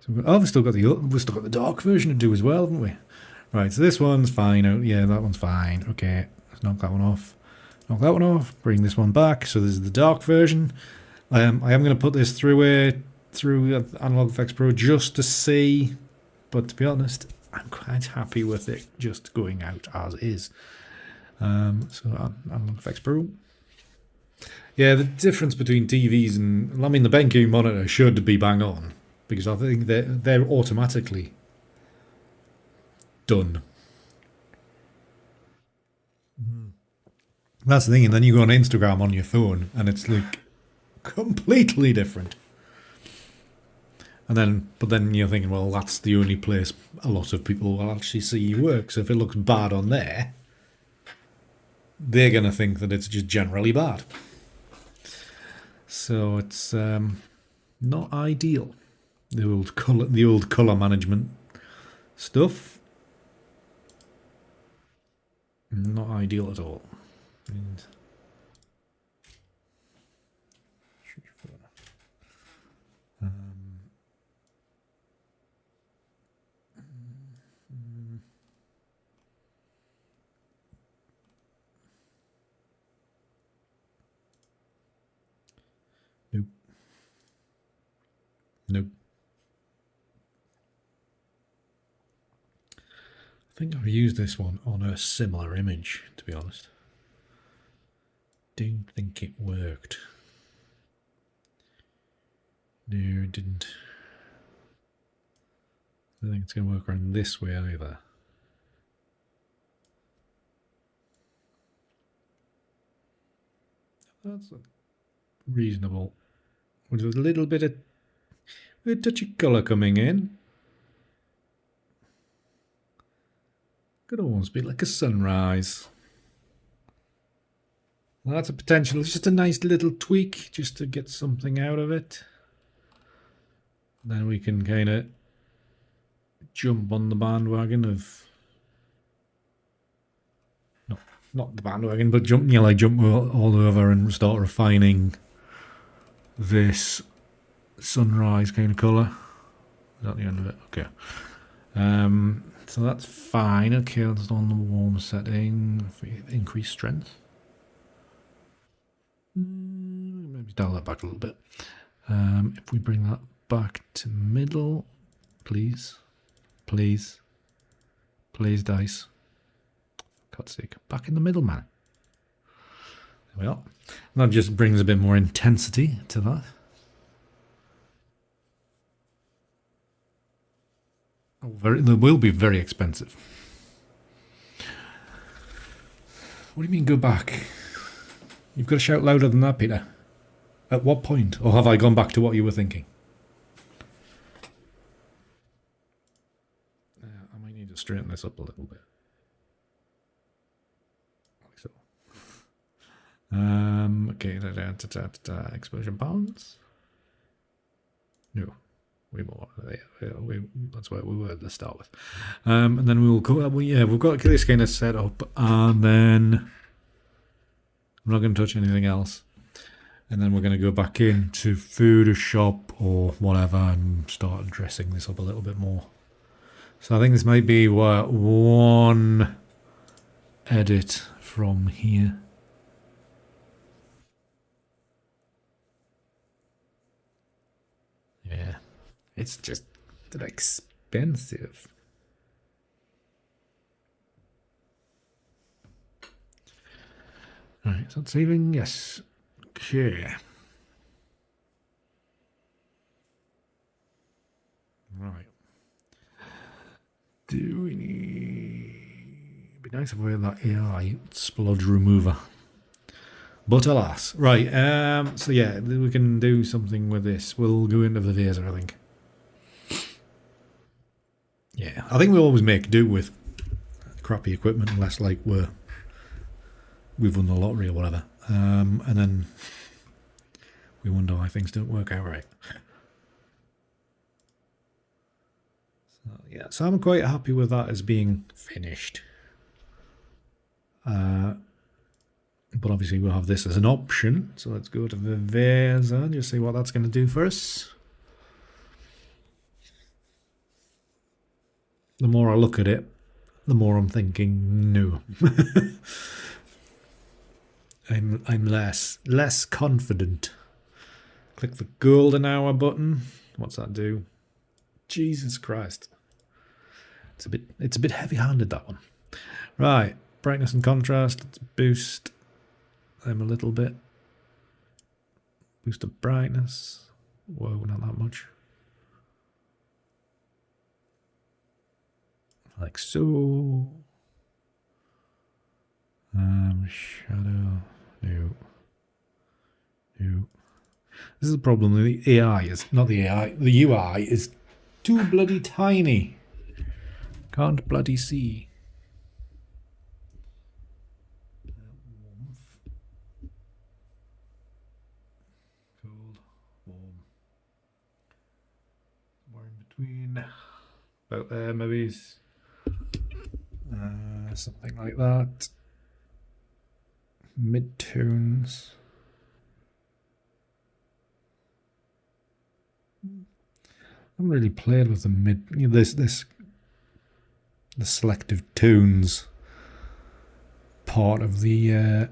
So we've still got the dark version to do as well, haven't we? Right, so this one's fine. Oh, yeah, that one's fine. Okay, let's knock that one off. Knock that one off. Bring this one back. So this is the dark version. I am going to put this through Analog Effects Pro just to see, but to be honest, I'm quite happy with it just going out as is. So Analog Effects Pro. Yeah, the difference between TVs and the BenQ monitor should be bang on because I think they're automatically done. That's the thing, and then you go on Instagram on your phone, and it's like completely different. But then you're thinking, well, that's the only place a lot of people will actually see you work. So if it looks bad on there, they're going to think that it's just generally bad. So it's not ideal. The old color management stuff. Not ideal at all. And Nope. I think I've used this one on a similar image, to be honest. Don't think it worked. No, it didn't. I don't think it's going to work around this way either. That's reasonable. With a little bit of a touch of colour coming in. Could almost be like a sunrise. Well, that's a potential. It's just a nice little tweak just to get something out of it. Then we can kind of jump on the bandwagon of... No, not the bandwagon, but jump, you know, like jump all over and start refining this sunrise kind of colour. Is that the end of it? Okay. So that's fine. Okay, let's on the warm setting. Increase strength. Maybe dial that back a little bit. If we bring that back to middle, please. Please. Please, dice. For God's sake. Back in the middle, man. There we are. That just brings a bit more intensity to that. They will be very expensive. What do you mean go back? You've got to shout louder than that, Peter. At what point? Or have I gone back to what you were thinking? I might need to straighten this up a little bit. Like so. Okay, exposure balance. No. That's where we were at the start with. And then we will go. We've got this kind of set up, and then we're not going to touch anything else. And then we're going to go back into Photoshop or whatever and start dressing this up a little bit more. So I think this might be one edit from here. Yeah. It's just expensive. Alright, so it's saving, yes. Okay. Right. Do we need... It'd be nice if we had that AI splodge remover. But alas. Right, so yeah, we can do something with this. We'll go into the laser, I think. Yeah, I think we always make do with crappy equipment unless like we've won the lottery or whatever. And then we wonder why things don't work out right. So yeah, so I'm quite happy with that as being finished. But obviously we'll have this as an option. So let's go to the Versa and just see what that's going to do for us. The more I look at it, the more I'm thinking, no. I'm less confident. Click the golden hour button. What's that do? Jesus Christ. It's a bit heavy-handed, that one. Right, brightness and contrast. Let's boost them a little bit. Boost the brightness. Whoa, not that much. Like so. Shadow. No. This is the problem. The AI is not the AI. The UI is too bloody tiny. Can't bloody see. Cold, warm. More in between. About there, maybe. Something like that. Mid-tones. I haven't really played with the the selective tones part of the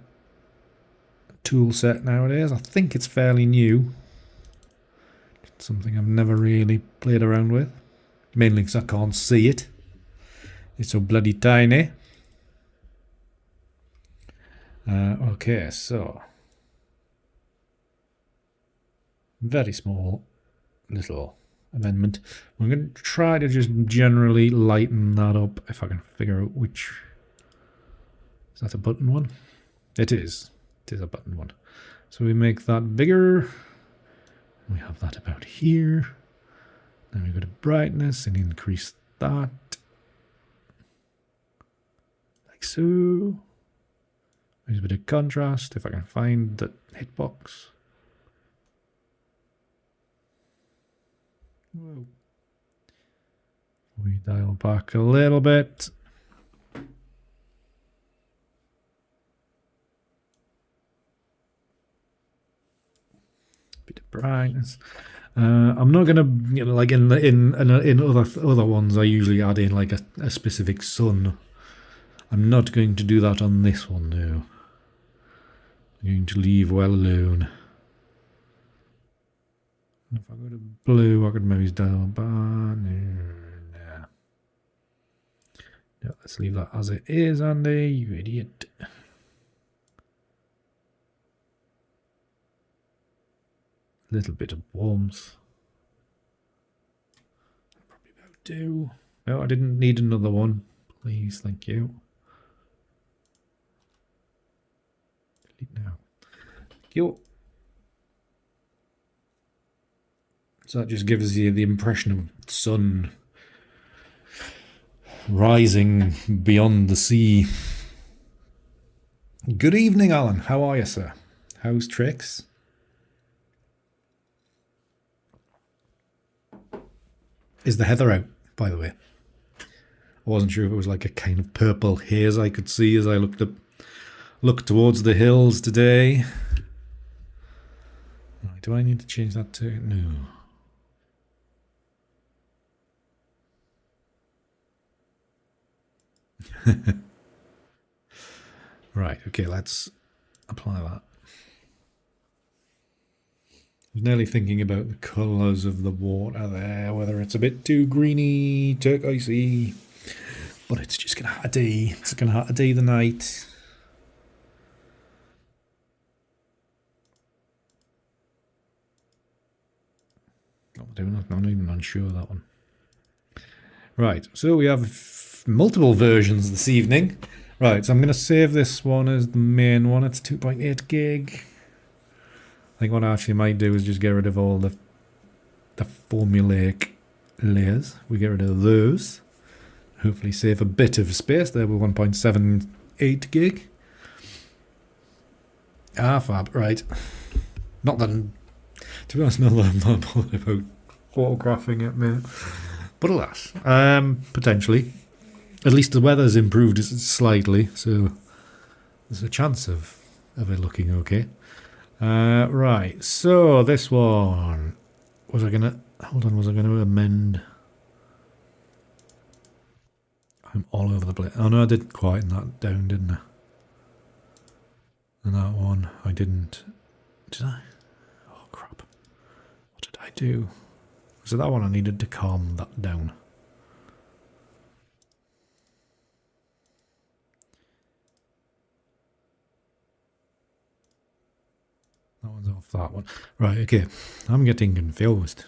tool set nowadays. I think it's fairly new. something I've never really played around with. Mainly because I can't see it. It's so bloody tiny. Okay, so very small little amendment. I'm going to try to just generally lighten that up if I can figure out which. Is that a button one? It is. It is a button one. So we make that bigger. We have that about here. Then we go to brightness and increase that. Like so. There's a bit of contrast if I can find the hitbox. Whoa. We dial back a little bit. Bit of brightness. I'm not gonna, like in other ones, I usually add in like a specific sun. I'm not going to do that on this one now. I'm going to leave well alone. If I go to blue, I could maybe dial back. No. Yeah, let's leave that as it is, Andy, you idiot. Little bit of warmth. Probably about do. No, I didn't need another one. Please, thank you. Delete now. Thank you. So that just gives you the impression of sun rising beyond the sea. Good evening, Alan. How are you, sir? How's tricks? Is the heather out, by the way? I wasn't sure if it was like a kind of purple haze I could see as I looked towards the hills today. Right, do I need to change that to no? Right, okay, let's apply that. I was nearly thinking about the colours of the water there, whether it's a bit too greeny, turquoisey, but it's just going to have a day. It's going to have a day the night. I'm not even unsure of that one. Right, so we have multiple versions this evening. Right, so I'm going to save this one as the main one. It's 2.8 gig. I think what I actually might do is just get rid of all the formulaic layers. We get rid of those. Hopefully save a bit of space there with 1.78 gig. Ah, fab, right. Not that, to be honest, not that I'm not bothered about photographing it, mate. But alas, potentially. At least the weather's improved slightly, so there's a chance of it looking okay. Right, so this one, was I going to amend? I'm all over the place. Oh no, I did quieten that down, didn't I? And that one, I didn't. Did I? Oh crap. What did I do? So that one I needed to calm that down. That one's off that one. Right, okay. I'm getting confused.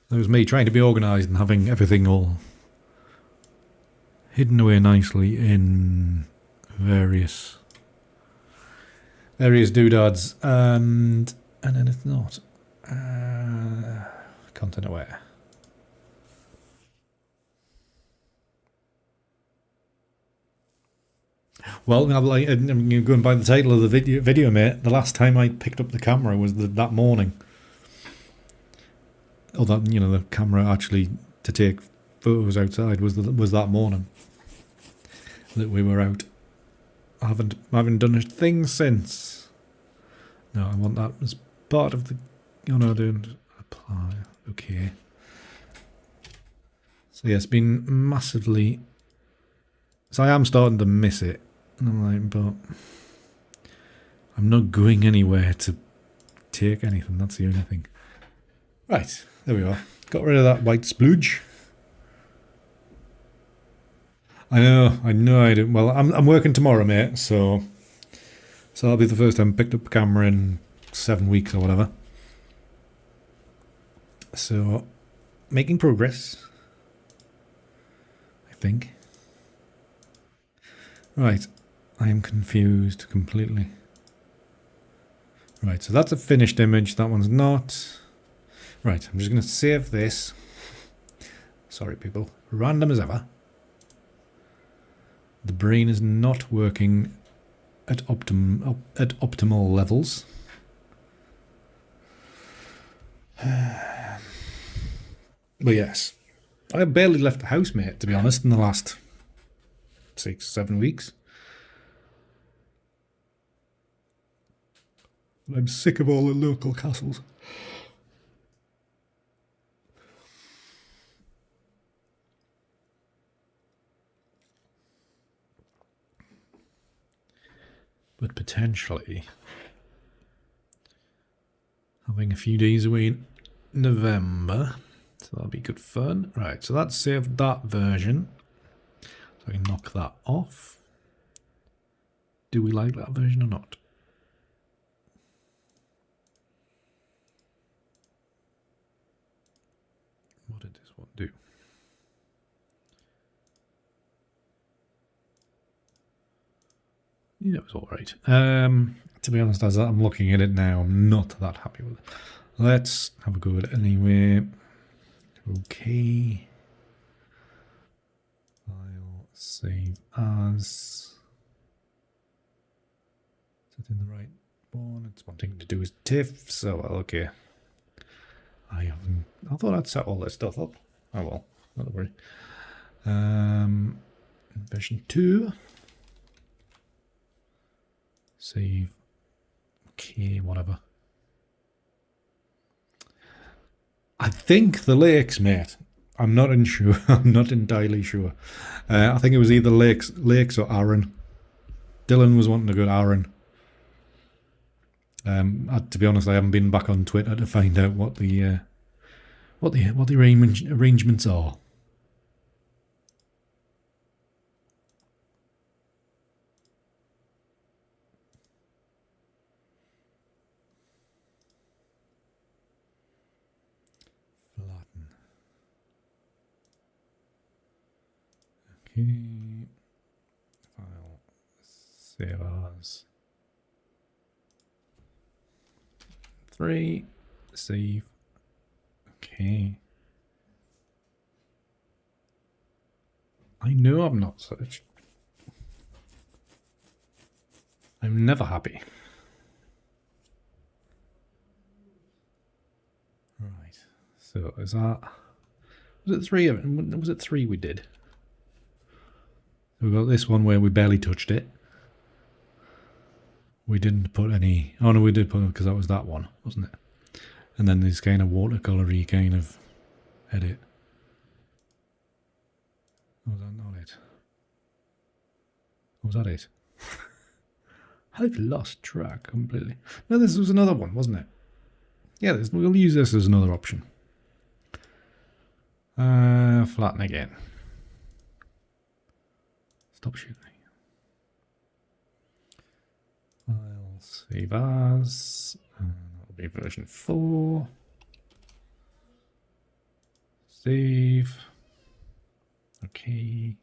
That was me trying to be organised and having everything all hidden away nicely in various doodads, and then it's not. Content aware. Well, I'm going by the title of the video, mate. The last time I picked up the camera was that morning. Or that, the camera actually to take photos outside was that morning that we were out. I haven't done a thing since. No, I want that as part of the. Oh no, I don't apply. Okay. So yeah, it's been massively. So I am starting to miss it. And I'm like, but I'm not going anywhere to take anything. That's the only thing. Right, there we are. Got rid of that white splooge. I know I didn't. Well, I'm working tomorrow, mate, so that'll be the first time I picked up a camera in 7 weeks or whatever. So, making progress, I think. Right, I am confused completely. Right, so that's a finished image, that one's not. Right, I'm just going to save this. Sorry, people. Random as ever. The brain is not working at optimal levels. But yes, I barely left the house, mate, to be honest, in the last 6-7 weeks. I'm sick of all the local castles. But potentially having a few days away in November, so that'll be good fun. Right, so that's saved that version. So I can knock that off. Do we like that version or not? What did this one do? Yeah, it was all right. To be honest, as I'm looking at it now, I'm not that happy with it. Let's have a go at it anyway. Okay. File, save as. Is it in the right one? It's wanting to do is TIFF, so okay. I thought I'd set all this stuff up. Oh well, not to worry. Version 2. Save. Okay, whatever. I think the lakes, mate. I'm not unsure. I'm not entirely sure. I think it was either lakes or Arran. Dylan was wanting to go to Arran. To be honest, I haven't been back on Twitter to find out what the arrangements are. Flatten. Okay. File. Save as. 3. Save. Okay. I know I'm not searched. I'm never happy. Right. So is that... Was it 3 of it? Was it 3 we did? We've got this one where we barely touched it. We didn't put any... Oh no, we did put it because that was that one, wasn't it? And then this kind of watercolour-y kind of edit. Oh, was that not it? Or was that it? I've lost track completely. No, this was another one, wasn't it? Yeah, we'll use this as another option. Flatten again. Stop shooting. File, save as. That'll be version 4. Save. Okay.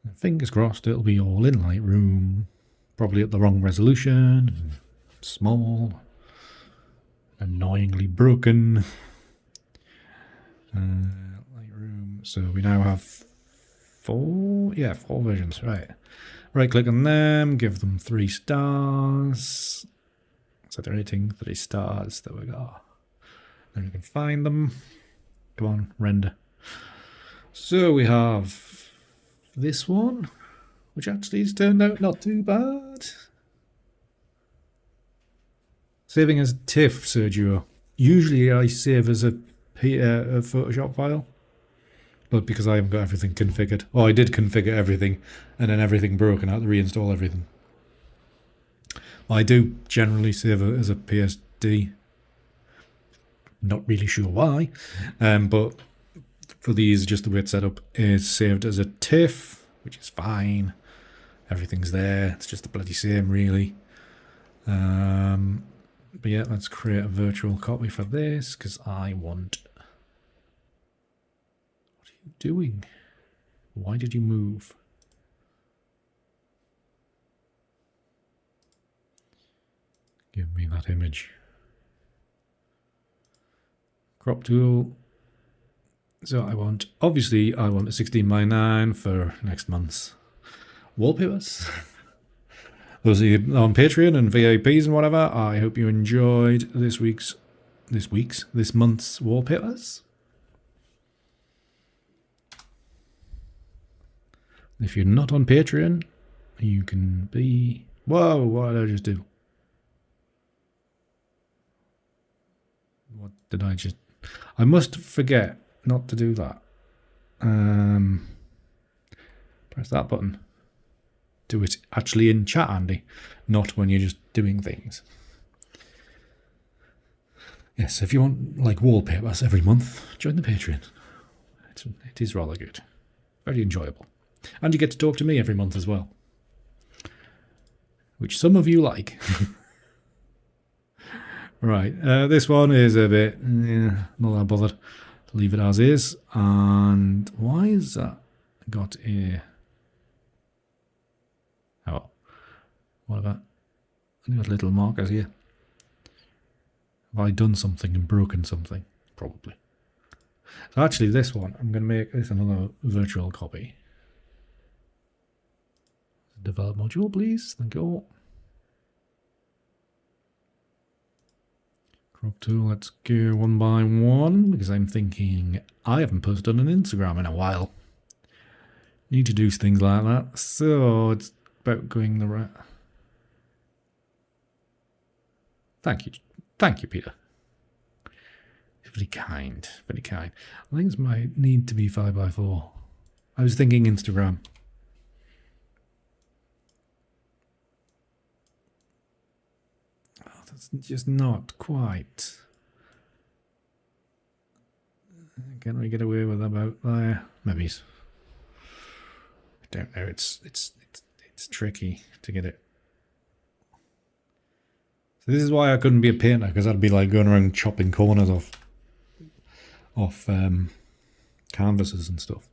And fingers crossed it'll be all in Lightroom. Probably at the wrong resolution. Small. Annoyingly broken. Lightroom. So we now have 4? Yeah, 4 versions. Right. Right click on them. Give them 3 stars. So they're rating 3 stars. There we go. Then we can find them. Come on, render. So we have this one, which actually has turned out not too bad. Saving as TIFF, Sergio. Usually I save as a Photoshop file, but because I haven't got everything configured. Oh, I did configure everything, and then everything broke, and I had to reinstall everything. I do generally save it as a PSD. Not really sure why, but for these, just the way it's set up is saved as a TIFF, which is fine. Everything's there. It's just the bloody same, really. But yeah, let's create a virtual copy for this because I want. What are you doing? Why did you move? Give me that image. Crop tool. So obviously I want a 16:9 for next month's wallpapers. Those of you on Patreon and VIPs and whatever, I hope you enjoyed this month's wallpapers. If you're not on Patreon, you can be... Whoa, what did I just do? What did I just... I must forget not to do that. Press that button. Do it actually in chat, Andy, not when you're just doing things. Yes, if you want like wallpapers every month, join the Patreon. It is rather good. Very enjoyable. And you get to talk to me every month as well. Which some of you like. Right, this one is a bit... not that bothered. Leave it as is. And why is that got a... Oh, what about... I've got little markers here. Have I done something and broken something? Probably. So actually this one, I'm going to make this another virtual copy. Develop module, please. Thank you. Crop tool, let's go one by one, because I'm thinking I haven't posted on an Instagram in a while. Need to do things like that. So it's about going the right... Thank you, Peter. Very kind, very kind. I think this might need to be 5x4. I was thinking Instagram. Oh, that's just not quite. Can we get away with about there? Maybe. I don't know. It's tricky to get it. So this is why I couldn't be a painter, because I'd be like going around chopping corners off canvases and stuff.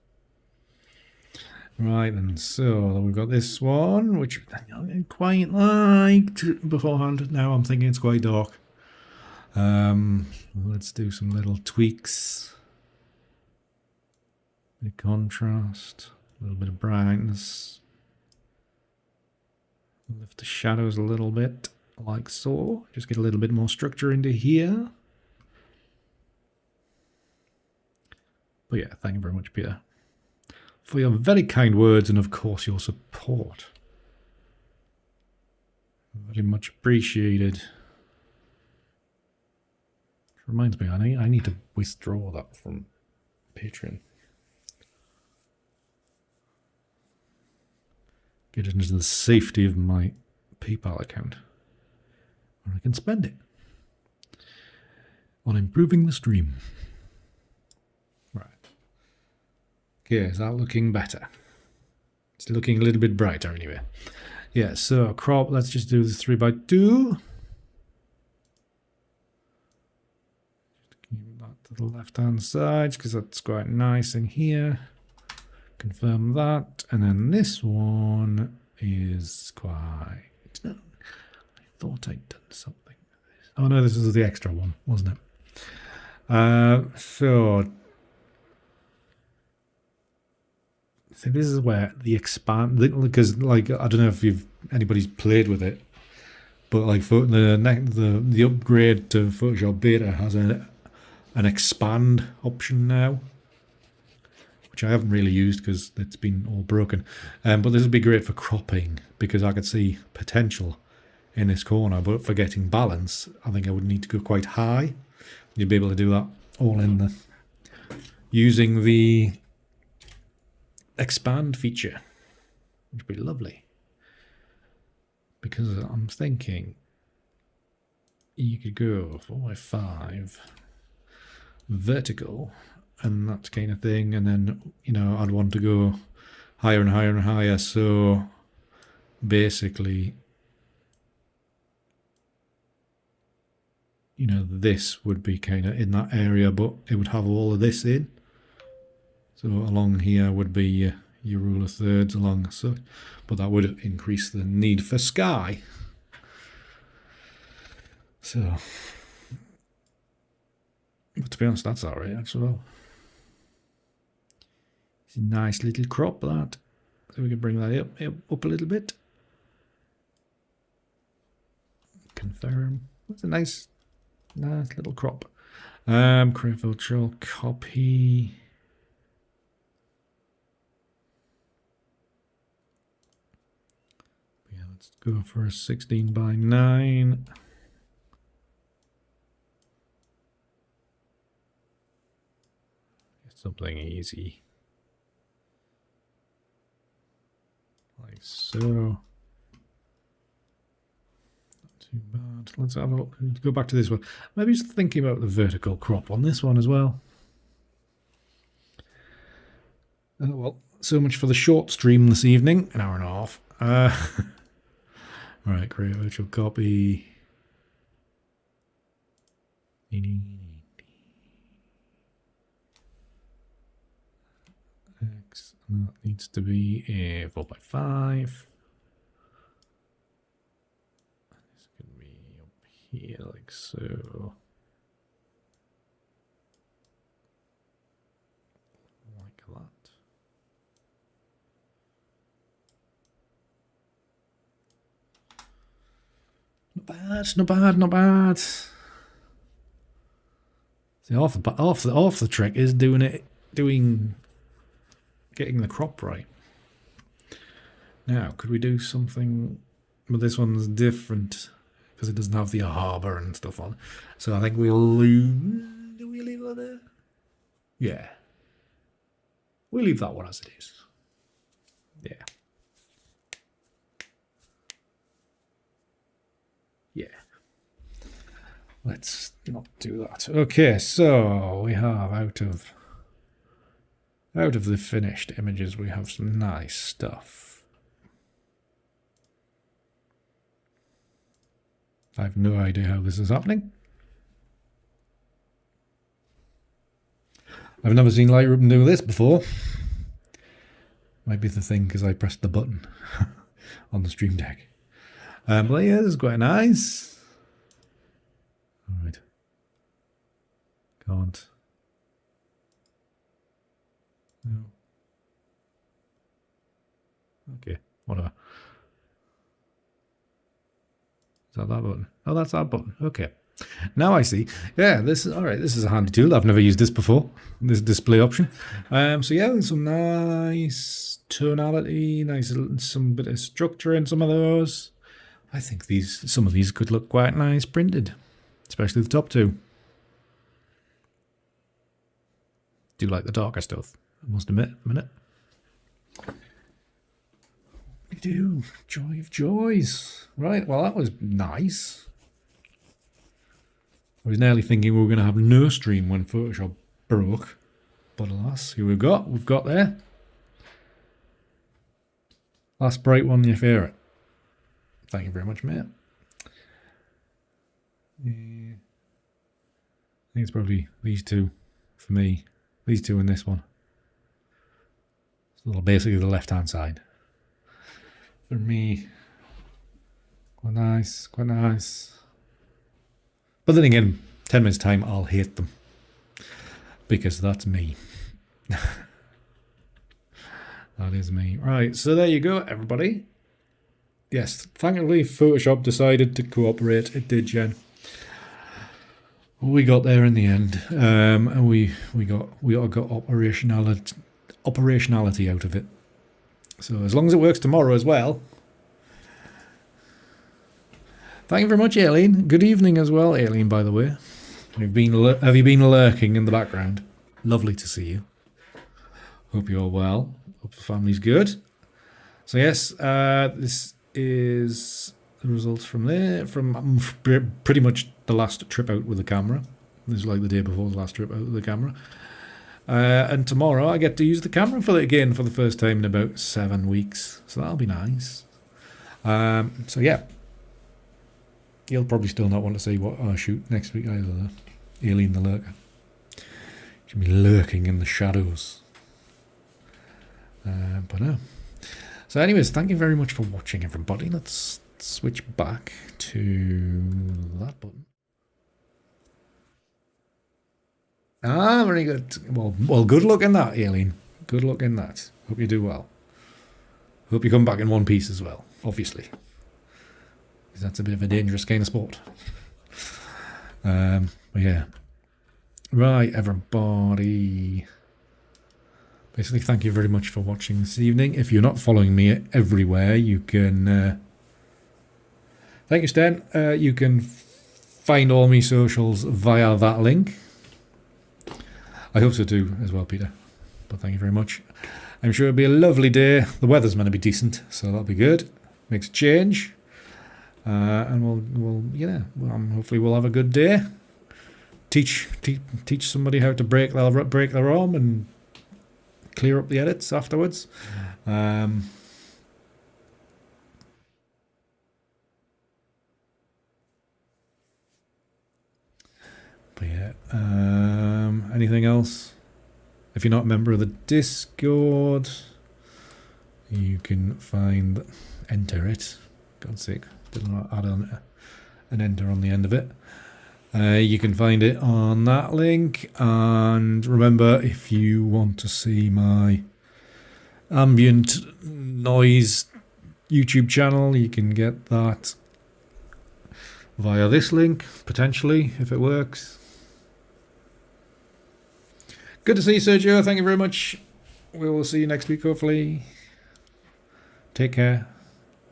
Right then, so we've got this one, which I quite liked beforehand. Now I'm thinking it's quite dark. Let's do some little tweaks. A bit of contrast, a little bit of brightness. Lift the shadows a little bit, like so. Just get a little bit more structure into here. But yeah, thank you very much, Peter, for your very kind words and, of course, your support. Very much appreciated. Which reminds me, I need to withdraw that from Patreon. Get it into the safety of my PayPal account, where I can spend it on improving the stream. Right. Okay, is that looking better? It's looking a little bit brighter anyway. Yeah, so crop, let's just do this 3x2. Keep that to the left-hand side, because that's quite nice in here. Confirm that. And then this one is quite... I thought I'd done something with this. Oh no, this is the extra one, wasn't it? So this is where the expand, because like I don't know if anybody's played with it, but like for the upgrade to Photoshop Beta has an expand option now, which I haven't really used because it's been all broken. But this would be great for cropping, because I could see potential in this corner, but for getting balance, I think I would need to go quite high. You'd be able to do that all in the using the expand feature, which would be lovely. Because I'm thinking you could go 4x5 vertical and that kind of thing, and then, you know, I'd want to go higher and higher and higher. So basically, you know, this would be kind of in that area, but it would have all of this in. So along here would be your rule of thirds along, so, but that would increase the need for sky. So, but to be honest, that's alright as well. It's a nice little crop, that. So we can bring that up a little bit. Confirm. That's a nice little crop. Create virtual copy. Yeah, let's go for a 16:9. Something easy. Like so. Not too bad. Let's have a look. Let's go back to this one. Maybe just thinking about the vertical crop on this one as well. Oh, well, so much for the short stream this evening. An hour and a half. Right, create virtual copy. X, and that needs to be a 4x5. This can be up here like so. Like that. Not bad, not bad, not bad. See, half the trick is getting the crop right. Now, could we do something? But this one's different because it doesn't have the harbour and stuff on. So I think we'll leave. Do we leave that there? Yeah. We'll leave that one as it is. Yeah. Yeah. Let's not do that. Okay, so we have out of the finished images, we have some nice stuff. I have no idea how this is happening. I've never seen Lightroom do this before. Might be the thing because I pressed the button on the Stream Deck. But yeah, this is quite nice. All right. Can't. No. Okay, whatever. Is that button? Oh, that's that button. Okay. Now I see. Yeah, this is all right. This is a handy tool. I've never used this before. This display option. So yeah, there's some nice tonality, some bit of structure in some of those. I think some of these could look quite nice printed, especially the top two. Do like the darker stuff, I must admit. A minute. We do. Joy of joys. Right, well, that was nice. I was nearly thinking we were going to have no stream when Photoshop broke. But alas, here we've got there. Last bright one, your favourite. Thank you very much, mate. Yeah. I think it's probably these two for me. These two and this one. It's basically the left-hand side. For me, quite nice, quite nice. But then again, 10 minutes time, I'll hate them. Because that's me. That is me. Right, so there you go, everybody. Yes, thankfully Photoshop decided to cooperate. It did, Jen. We got there in the end, and we got operationality out of it. So as long as it works tomorrow as well. Thank you very much, Aileen. Good evening as well, Aileen. By the way, have you been lurking in the background? Lovely to see you. Hope you're well. Hope the family's good. So yes, this is the results from there, from pretty much the last trip out with the camera. This is like the day before the last trip out of the camera. And tomorrow I get to use the camera for the first time in about 7 weeks. So that'll be nice. So yeah. You'll probably still not want to see what I shoot next week either, though. Alien the Lurker. She'll be lurking in the shadows. But no. So anyways, thank you very much for watching, everybody. Let's switch back to that button. Ah, very good. Well, good luck in that, Alien. Good luck in that. Hope you do well. Hope you come back in one piece as well, obviously. Because that's a bit of a dangerous kind of sport. But yeah. Right, everybody. Basically, thank you very much for watching this evening. If you're not following me everywhere, you can... thank you, Stan. You can find all my socials via that link. I hope so too, as well, Peter. But thank you very much. I'm sure it'll be a lovely day. The weather's meant to be decent, so that'll be good. Makes a change. And hopefully we'll have a good day. Teach somebody how to break their arm and clear up the edits afterwards. But yeah, anything else? If you're not a member of the Discord, you can enter it. God's sake, didn't add on an enter on the end of it. You can find it on that link, and remember, if you want to see my ambient noise YouTube channel, you can get that via this link, potentially, if it works. Good to see you, Sergio. Thank you very much. We will see you next week, hopefully. Take care.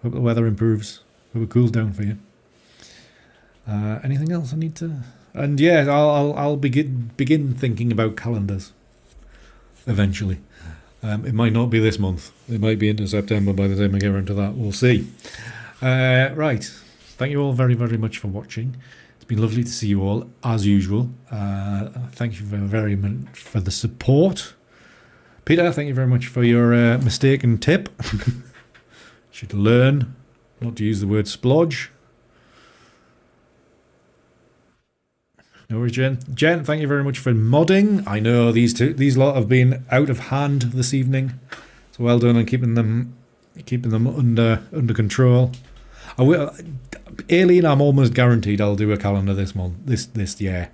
Hope the weather improves. Hope it cools down for you. Anything else I need to... And yeah, I'll begin thinking about calendars eventually. It might not be this month. It might be into September by the time I get around to that. We'll see. Right. Thank you all very, very much for watching. It's been lovely to see you all, as usual. Thank you very much for the support. Peter, thank you very much for your mistaken tip. Should learn not to use the word splodge. No worries, Jen. Jen, thank you very much for modding. I know these lot have been out of hand this evening, so well done on keeping them under control. I will, Alien. I'm almost guaranteed I'll do a calendar this month, this year.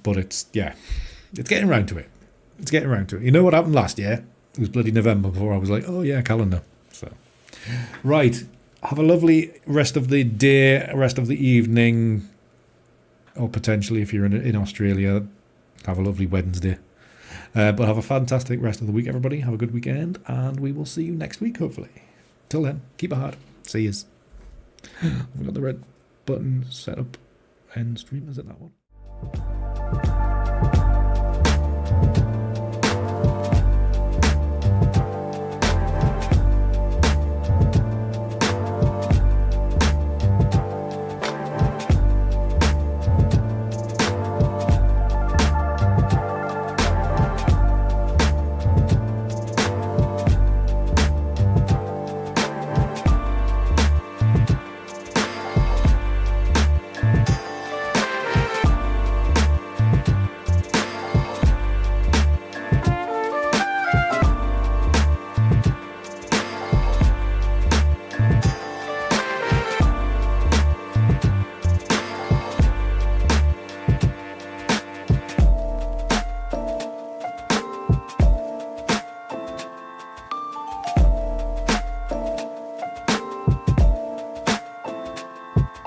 But it's getting around to it. It's getting around to it. You know what happened last year? It was bloody November before I was like, oh yeah, calendar. So, right. Have a lovely rest of the day, rest of the evening, or potentially if you're in Australia, have a lovely Wednesday. But have a fantastic rest of the week, everybody. Have a good weekend, and we will see you next week, hopefully. Till then, keep it hard. See yous. I've got the red button set up. End stream, is it that one?